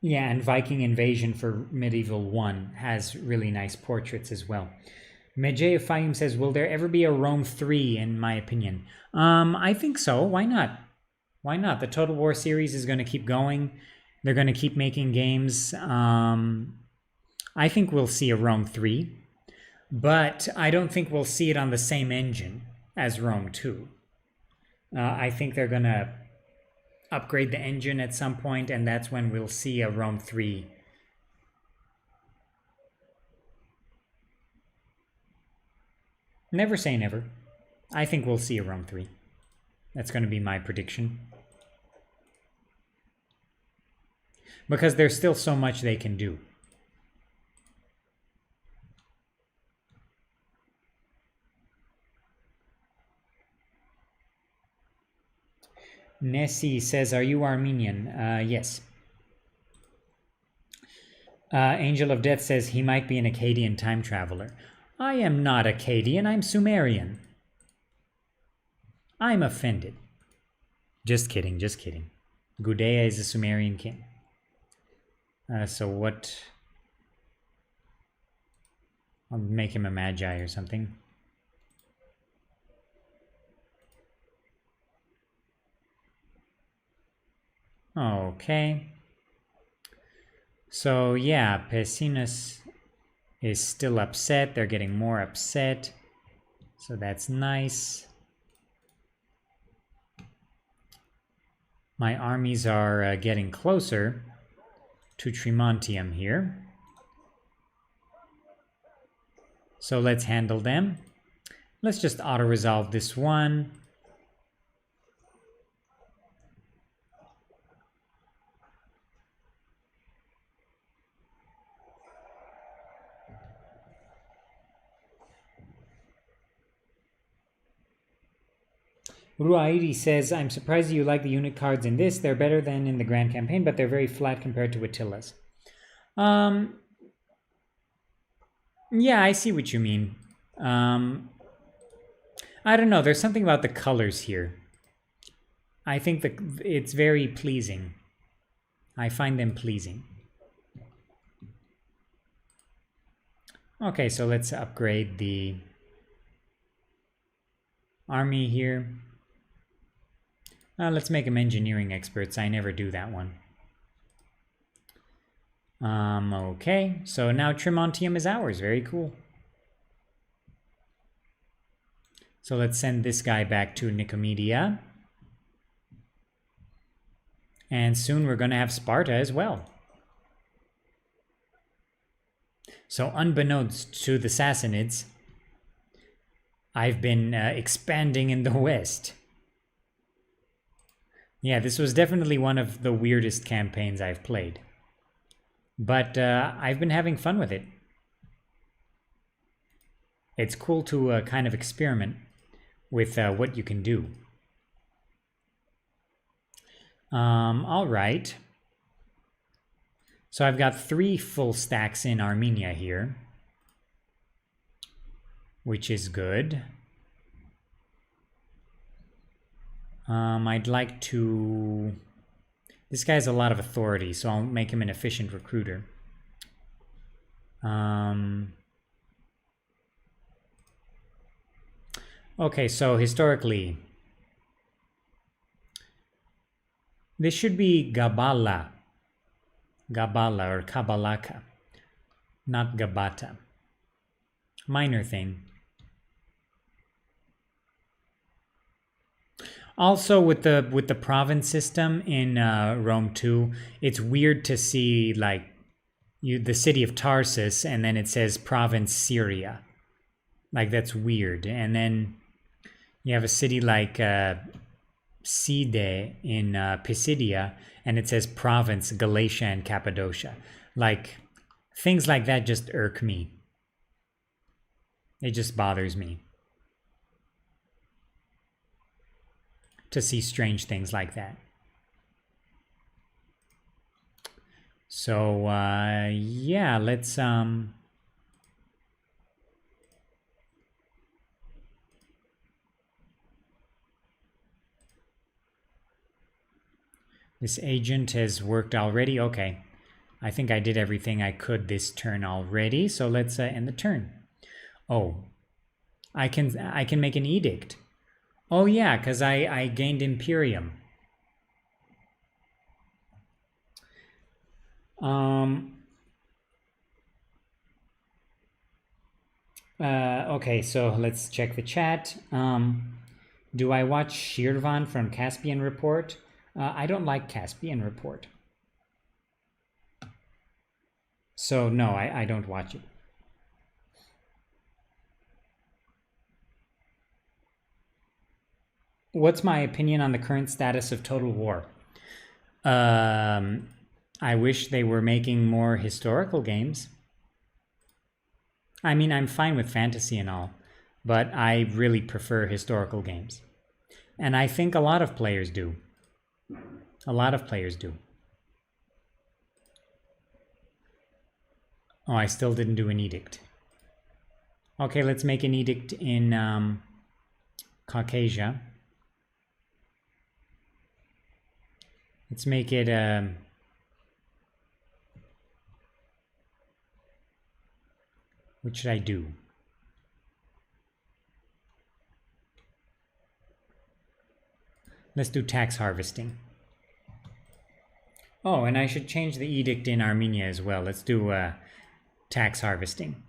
S1: Yeah, and Viking Invasion for Medieval 1 has really nice portraits as well. Medjay of Fayum says, will there ever be a Rome 3, in my opinion? I think so. Why not? Why not? The Total War series is going to keep going. They're going to keep making games. I think we'll see a Rome 3, but I don't think we'll see it on the same engine as Rome 2. I think they're going to upgrade the engine at some point, and that's when we'll see a Rome 3. Never say never. I think we'll see a Rome 3. That's going to be my prediction. Because there's still so much they can do. Nessie says, are you Armenian? Yes. Angel of Death says he might be an Akkadian time traveler. I am not Akkadian, I'm Sumerian. I'm offended. Just kidding, just kidding. Gudea is a Sumerian king. So what? I'll make him a magi or something. Okay. So yeah, Pessinus is still upset. They're getting more upset. So that's nice. My armies are getting closer to Tremontium here. So let's handle them. Let's just auto-resolve this one. Ruairi says, I'm surprised you like the unit cards in this. They're better than in the Grand Campaign, but they're very flat compared to Attila's. Yeah, I see what you mean. I don't know. There's something about the colors here. I think that it's very pleasing. I find them pleasing. Okay, so let's upgrade the army here. Let's make them engineering experts. I never do that one. Okay, so now Tremontium is ours. Very cool. So let's send this guy back to Nicomedia. And soon we're going to have Sparta as well. So unbeknownst to the Sassanids, I've been expanding in the West. Yeah, this was definitely one of the weirdest campaigns I've played. But I've been having fun with it. It's cool to kind of experiment with what you can do. All right. So I've got 3 full stacks in Armenia here, which is good. I'd like to... This guy has a lot of authority, so I'll make him an efficient recruiter. Okay, so historically, this should be Gabala. Gabala or Kabalaka, not Gabata. Minor thing. Also, with the province system in Rome 2, it's weird to see like the city of Tarsus and then it says province Syria. Like that's weird. And then you have a city like Side in Pisidia and it says province Galatia and Cappadocia. Like things like that just irk me. It just bothers me to see strange things like that. So yeah, let's this agent has worked already. Okay, I think I did everything I could this turn already, so let's end the turn. Oh, I can make an edict. Oh yeah, because I gained Imperium. Okay, so let's check the chat. Do I watch Shirvan from Caspian Report? I don't like Caspian Report. So no, I don't watch it. What's my opinion on the current status of Total War? I wish they were making more historical games. I mean, I'm fine with fantasy and all, but I really prefer historical games. And I think a lot of players do. A lot of players do. Oh, I still didn't do an edict. Okay, let's make an edict in Caucasia. Let's make it what should I do? Let's do tax harvesting. Oh, and I should change the edict in Armenia as well. Let's do tax harvesting.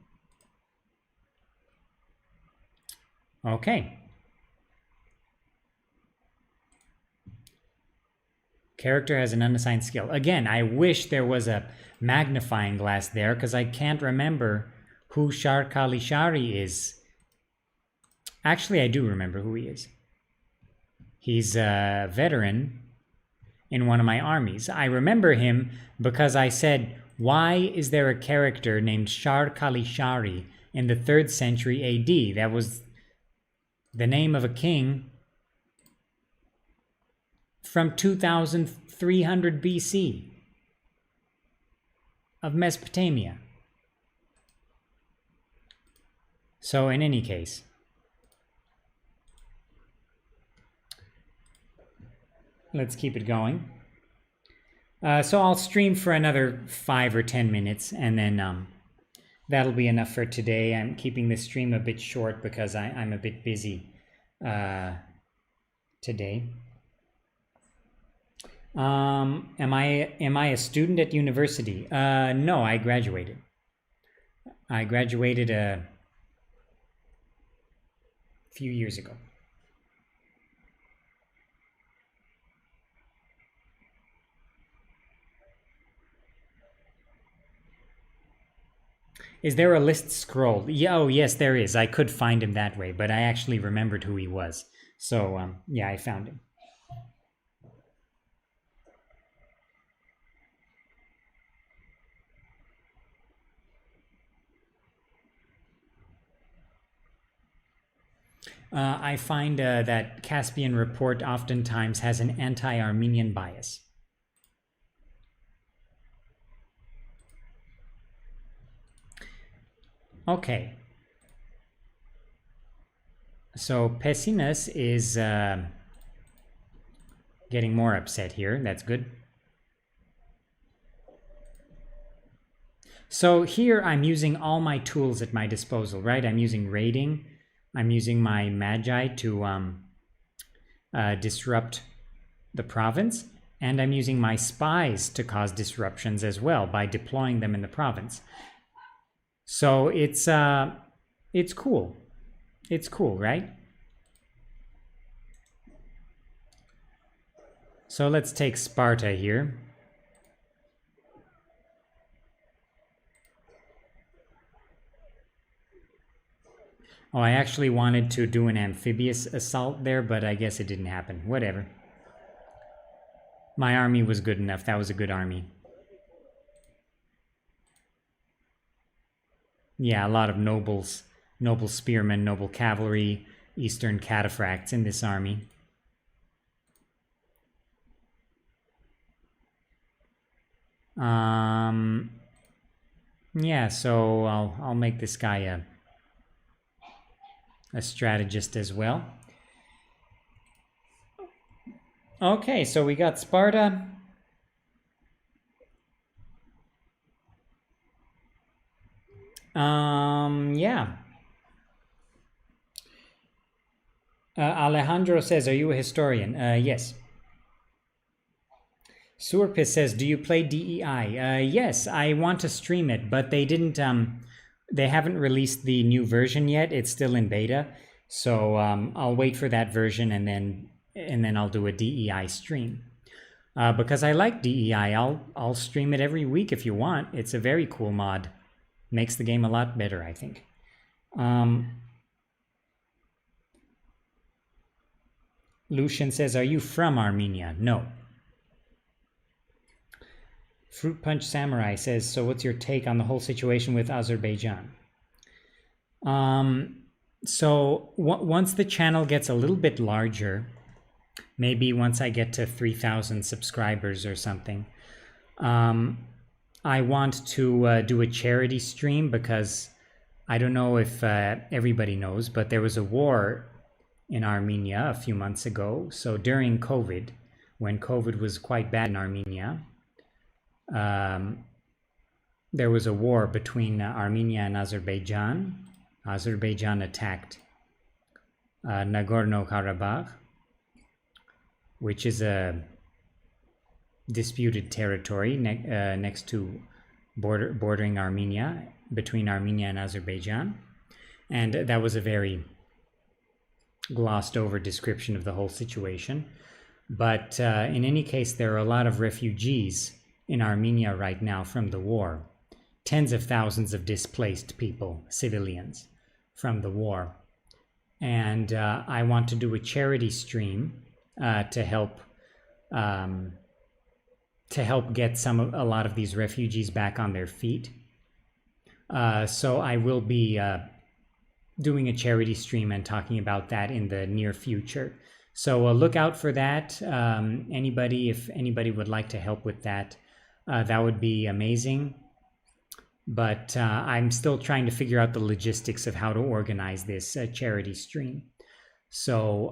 S1: Okay. Character has an unassigned skill. Again, I wish there was a magnifying glass there because I can't remember who Shar Kalishari is. Actually, I do remember who he is. He's a veteran in one of my armies. I remember him because I said, why is there a character named Shar Kalishari in the 3rd century AD? That was the name of a king from 2300 BC of Mesopotamia. So in any case, let's keep it going. So I'll stream for another 5 or 10 minutes, and then that'll be enough for today. I'm keeping the stream a bit short because I'm a bit busy today. Am I a student at university? No, I graduated. I graduated a few years ago. Is there a list scroll? Yeah, oh yes, there is. I could find him that way, but I actually remembered who he was. So yeah, I found him. I find that Caspian report oftentimes has an anti-Armenian bias. Okay. So Pessinus is getting more upset here. That's good. So here I'm using all my tools at my disposal, right? I'm using raiding. I'm using my magi to disrupt the province. And I'm using my spies to cause disruptions as well by deploying them in the province. So it's cool. It's cool, right? So let's take Sparta here. Oh, I actually wanted to do an amphibious assault there, but I guess it didn't happen. Whatever. My army was good enough. That was a good army. Yeah, a lot of nobles, noble spearmen, noble cavalry, eastern cataphracts in this army. Yeah, so I'll make this guy a strategist as well. Okay, so we got Sparta. Yeah. Alejandro says, are you a historian? Yes. Surpis says, do you play DEI? Yes, I want to stream it, but they didn't, they haven't released the new version yet. It's still in beta. So I'll wait for that version and then I'll do a DEI stream. Because I like DEI, I'll stream it every week if you want. It's a very cool mod. Makes the game a lot better, I think. Lucian says, are you from Armenia? No. Fruit Punch Samurai says, so what's your take on the whole situation with Azerbaijan? So once the channel gets a little bit larger, maybe once I get to 3,000 subscribers or something. I want to do a charity stream because I don't know if everybody knows, but there was a war in Armenia a few months ago. So during COVID, when COVID was quite bad in Armenia, there was a war between Armenia and Azerbaijan. Azerbaijan attacked Nagorno-Karabakh, which is a disputed territory next to bordering Armenia, between Armenia and Azerbaijan. And that was a very glossed over description of the whole situation. But in any case, there are a lot of refugees in Armenia right now from the war. Tens of thousands of displaced people, civilians, from the war. And I want to do a charity stream to help get a lot of these refugees back on their feet. So I will be doing a charity stream and talking about that in the near future. So look out for that. If anybody would like to help with that, that would be amazing. But I'm still trying to figure out the logistics of how to organize this charity stream. So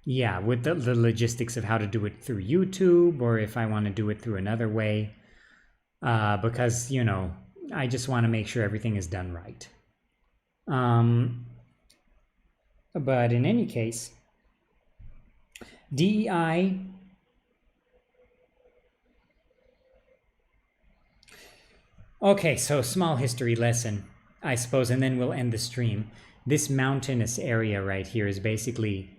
S1: yeah, with the logistics of how to do it through YouTube, or if I want to do it through another way, because, you know, I just want to make sure everything is done right. But in any case, DEI, okay, so small history lesson, I suppose, and then we'll end the stream. This mountainous area right here is basically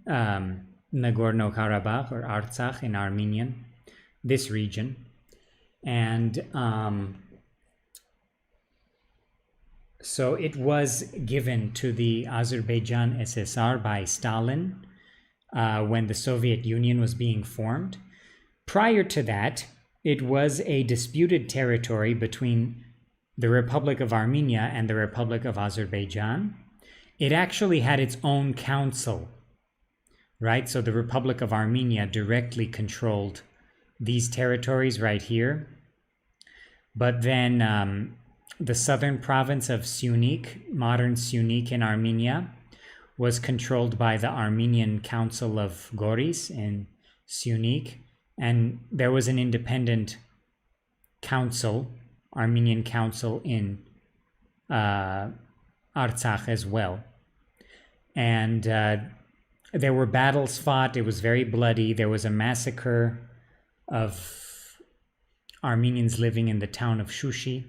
S1: Nagorno-Karabakh, or Artsakh in Armenian, this region. And so it was given to the Azerbaijan SSR by Stalin when the Soviet Union was being formed. Prior to that, it was a disputed territory between the Republic of Armenia and the Republic of Azerbaijan. It actually had its own council, right? So the Republic of Armenia directly controlled these territories right here. But then the southern province of Syunik, modern Syunik in Armenia, was controlled by the Armenian Council of Goris in Syunik. And there was an independent council, Armenian council in Artsakh as well. And there were battles fought. It was very bloody. There was a massacre of Armenians living in the town of Shushi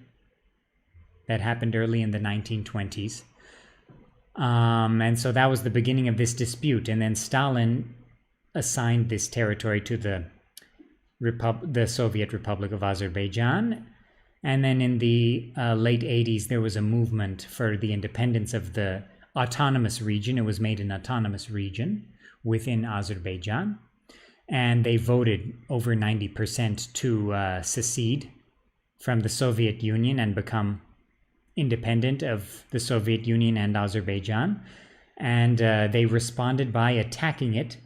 S1: that happened early in the 1920s. And so that was the beginning of this dispute. And then Stalin assigned this territory to the Soviet Republic of Azerbaijan. And then in the late 80s, there was a movement for the independence of the autonomous region. It was made an autonomous region within Azerbaijan. And they voted over 90% to secede from the Soviet Union and become independent of the Soviet Union and Azerbaijan. And they responded by attacking it.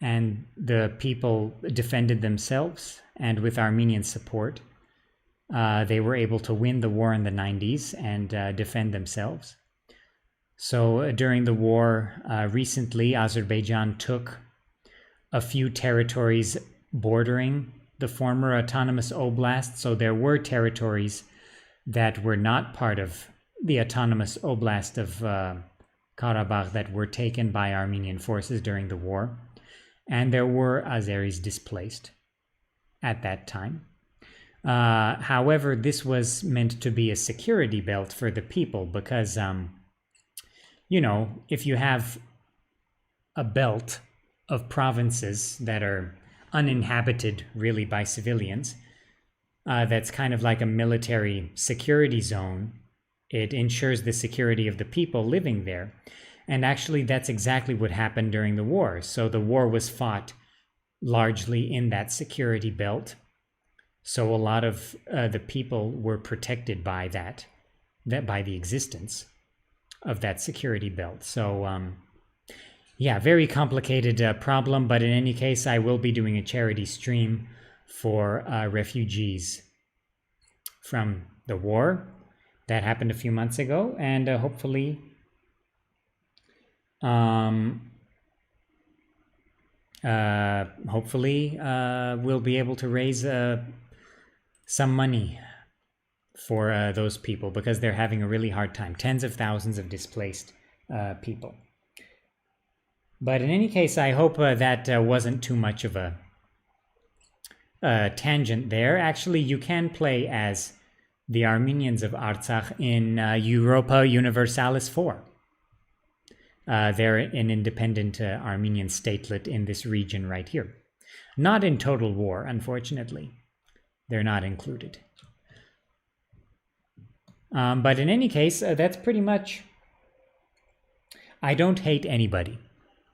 S1: And the people defended themselves. And with Armenian support, they were able to win the war in the 90s and defend themselves. So during the war, recently, Azerbaijan took a few territories bordering the former autonomous oblast. So there were territories that were not part of the autonomous oblast of Karabakh that were taken by Armenian forces during the war. And there were Azeris displaced at that time. However, this was meant to be a security belt for the people because, you know, if you have a belt of provinces that are uninhabited really by civilians, that's kind of like a military security zone. It ensures the security of the people living there. And actually, that's exactly what happened during the war. So the war was fought largely in that security belt. So a lot of the people were protected by by the existence of that security belt. So Yeah, very complicated problem, but in any case, I will be doing a charity stream for refugees from the war that happened a few months ago, and hopefully we'll be able to raise some money for those people, because they're having a really hard time. Tens of thousands of displaced people. But in any case, I hope that wasn't too much of a tangent there. Actually, you can play as the Armenians of Artsakh in Europa Universalis 4. They're an independent Armenian statelet in this region right here. Not in total war, unfortunately. They're not included. But in any case, that's pretty much... I don't hate anybody.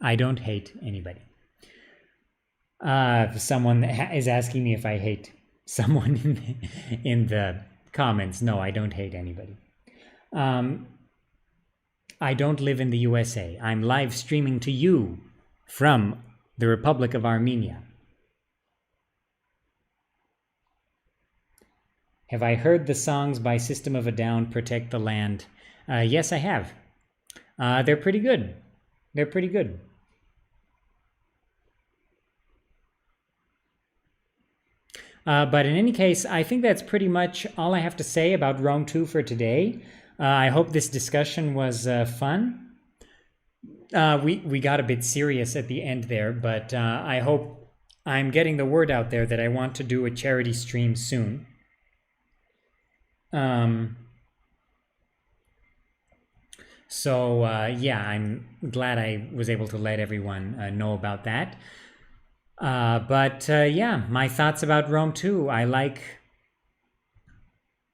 S1: I don't hate anybody. Someone is asking me if I hate someone in the comments. No, I don't hate anybody. I don't live in the USA. I'm live streaming to you from the Republic of Armenia. Have I heard the songs by System of a Down, Protect the Land? Yes, I have. They're pretty good. They're pretty good. But in any case, I think that's pretty much all I have to say about Rome 2 for today. I hope this discussion was fun. We got a bit serious at the end there, but I hope I'm getting the word out there that I want to do a charity stream soon. So yeah, I'm glad I was able to let everyone know about that. But yeah, my thoughts about Rome 2. I like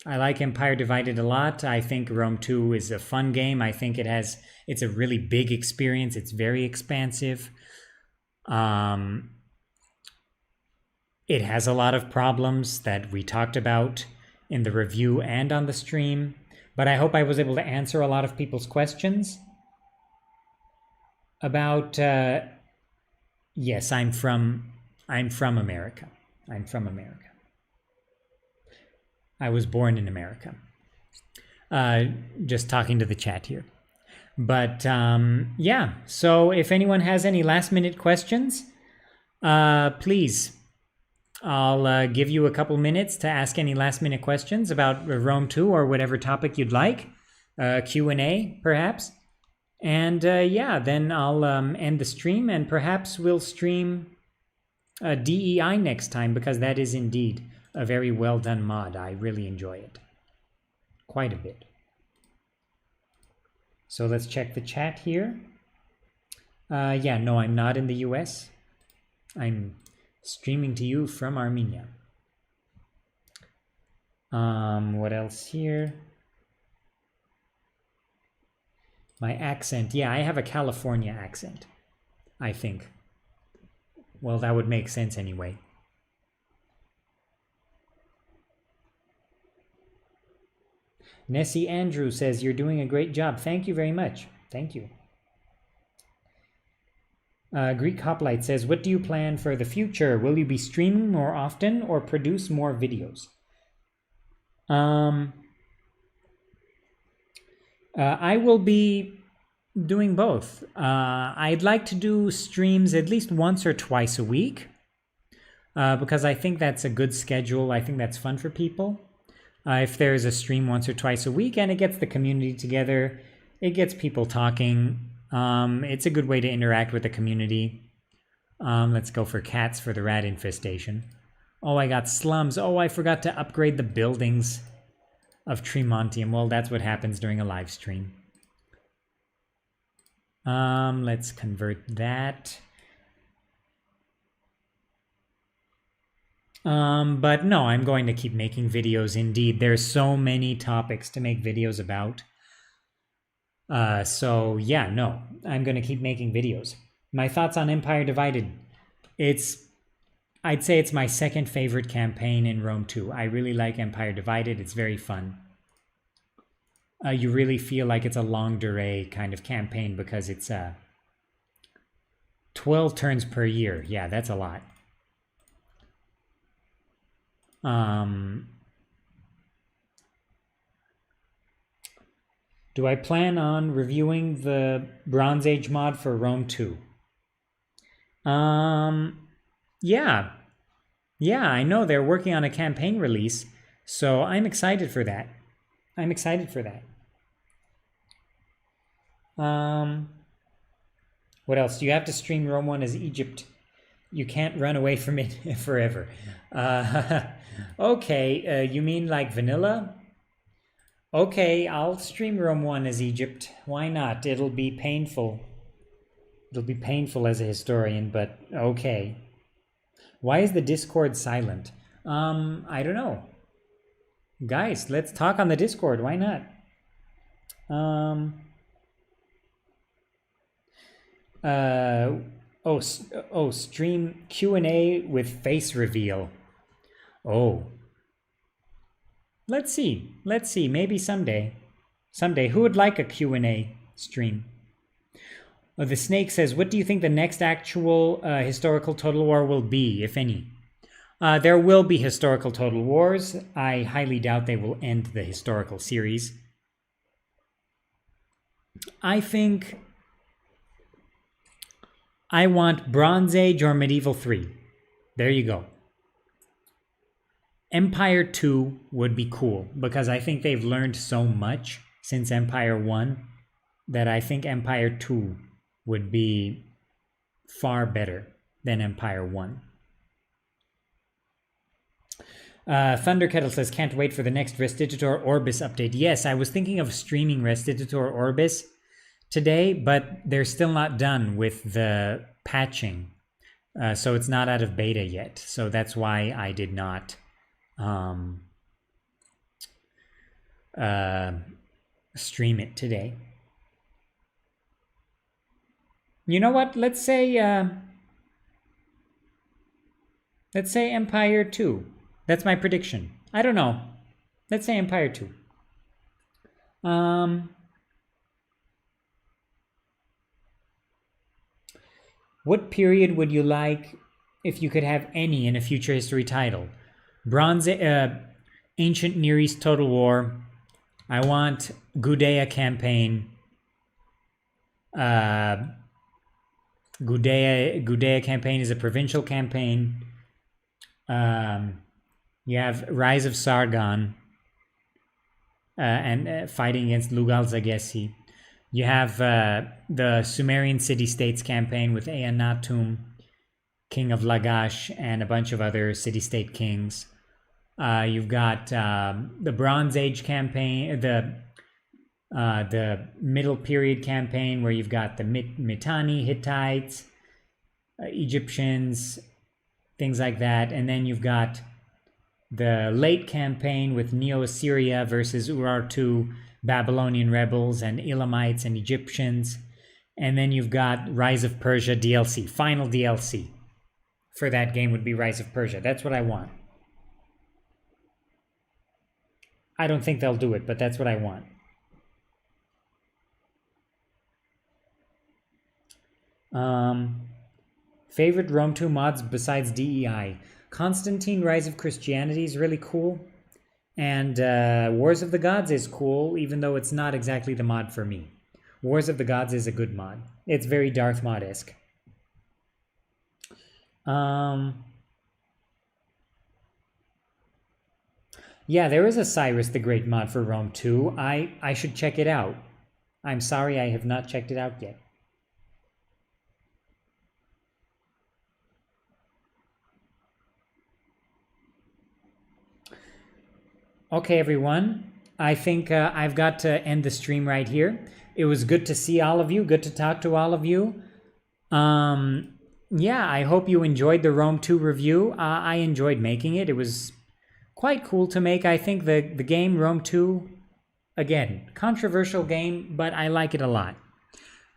S1: Empire Divided a lot. I think Rome 2 is a fun game. I think it's a really big experience. It's very expansive. It has a lot of problems that we talked about in the review and on the stream, but I hope I was able to answer a lot of people's questions about yes, I'm from America. I'm from America. I was born in America. Just talking to the chat here. But yeah, so if anyone has any last minute questions, please, I'll give you a couple minutes to ask any last minute questions about Rome 2 or whatever topic you'd like. Q&A, perhaps. And yeah, then I'll end the stream, and perhaps we'll stream DEI next time, because that is indeed a very well done mod. I really enjoy it. Quite a bit. So let's check the chat here. Yeah, no, I'm not in the US. I'm streaming to you from Armenia. What else here? My accent. Yeah, I have a California accent, I think. Well, that would make sense anyway. Nessie Andrew says, you're doing a great job. Thank you very much. Thank you. Greek Hoplite says, what do you plan for the future? Will you be streaming more often or produce more videos? I will be doing both. I'd like to do streams at least once or twice a week, because I think that's a good schedule. I think that's fun for people. If there's a stream once or twice a week and it gets the community together, it gets people talking. It's a good way to interact with the community. Let's go for cats for the rat infestation. Oh, I got slums. Oh, I forgot to upgrade the buildings of Tremontium. Well, that's what happens during a live stream. Let's convert that. But no, I'm going to keep making videos indeed. There's so many topics to make videos about. So yeah, no, I'm going to keep making videos. My thoughts on Empire Divided. I'd say it's my second favorite campaign in Rome 2. I really like Empire Divided. It's very fun. You really feel like it's a longue durée kind of campaign, because it's 12 turns per year. Yeah, that's a lot. Do I plan on reviewing the Bronze Age mod for Rome 2? Yeah. Yeah, I know they're working on a campaign release, so I'm excited for that. I'm excited for that. What else? Do you have to stream Rome 1 as Egypt? You can't run away from it forever. Okay, you mean like vanilla? Okay, I'll stream Rome 1 as Egypt. Why not? It'll be painful. It'll be painful as a historian, but okay. Why is the Discord silent? I don't know. Guys, let's talk on the Discord. Why not? Stream Q&A with face reveal. Oh. Let's see. Maybe someday. Who would like a Q&A stream? Oh, the Snake says, what do you think the next actual historical Total War will be, if any? There will be historical Total Wars. I highly doubt they will end the historical series. I think I want Bronze Age or Medieval 3. There you go. Empire 2 would be cool because I think they've learned so much since Empire 1 that I think Empire 2 would be far better than Empire 1. Thunderkettle says, can't wait for the next Restitutor Orbis update. Yes, I was thinking of streaming Restitutor Orbis today, but they're still not done with the patching. So it's not out of beta yet. So that's why I did not stream it today. You know what? Let's say Empire 2. That's my prediction. I don't know. Let's say Empire 2. What period would you like if you could have any in a future history title? Ancient Near East Total War. I want Gudea campaign. Gudea campaign is a provincial campaign. You have Rise of Sargon and fighting against Lugal Zagessi. You have the Sumerian city-states campaign with Ea Natum, king of Lagash, and a bunch of other city-state kings. You've got the Bronze Age campaign, the Middle Period campaign, where you've got the Mitanni, Hittites, Egyptians, things like that. And then you've got the late campaign with Neo-Assyria versus Urartu, Babylonian rebels, and Elamites and Egyptians. And then you've got Rise of Persia DLC. Final DLC for that game would be Rise of Persia. That's what I want. I don't think they'll do it, but that's what I want. Favorite Rome 2 mods besides DEI? Constantine Rise of Christianity is really cool. And Wars of the Gods is cool, even though it's not exactly the mod for me. Wars of the Gods is a good mod. It's very Darth Mod-esque. Yeah, there is a Cyrus the Great mod for Rome 2. I should check it out. I'm sorry I have not checked it out yet. Okay, everyone. I think I've got to end the stream right here. It was good to see all of you. Good to talk to all of you. Yeah, I hope you enjoyed the Rome 2 review. I enjoyed making it. It was quite cool to make. I think the game Rome 2, again, controversial game, but I like it a lot.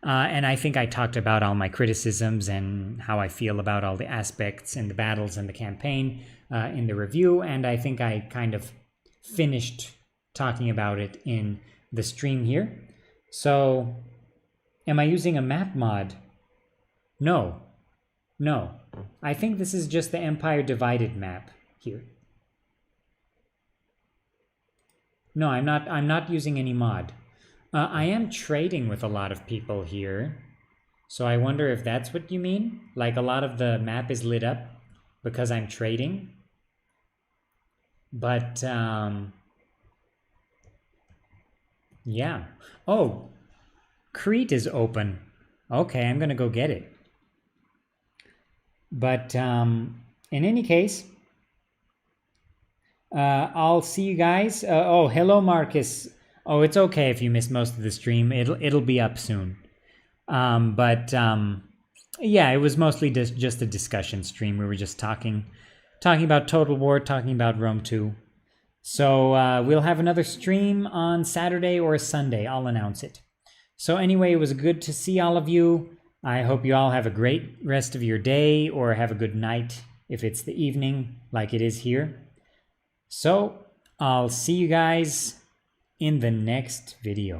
S1: And I think I talked about all my criticisms and how I feel about all the aspects and the battles and the campaign in the review. And I think I kind of finished talking about it in the stream here. So, am I using a map mod? No, No, I think this is just the Empire Divided map here. No, I'm not using any mod. I am trading with a lot of people here. So I wonder if that's what you mean? Like a lot of the map is lit up because I'm trading. But, yeah. Oh, Crete is open. Okay, I'm gonna go get it. But in any case, I'll see you guys. Oh, hello, Marcus. Oh, it's okay if you missed most of the stream. It'll be up soon. Yeah, it was mostly just a discussion stream. We were just talking about Total War, talking about Rome 2. So we'll have another stream on Saturday or Sunday. I'll announce it. So anyway, it was good to see all of you. I hope you all have a great rest of your day, or have a good night if it's the evening like it is here. So I'll see you guys in the next video.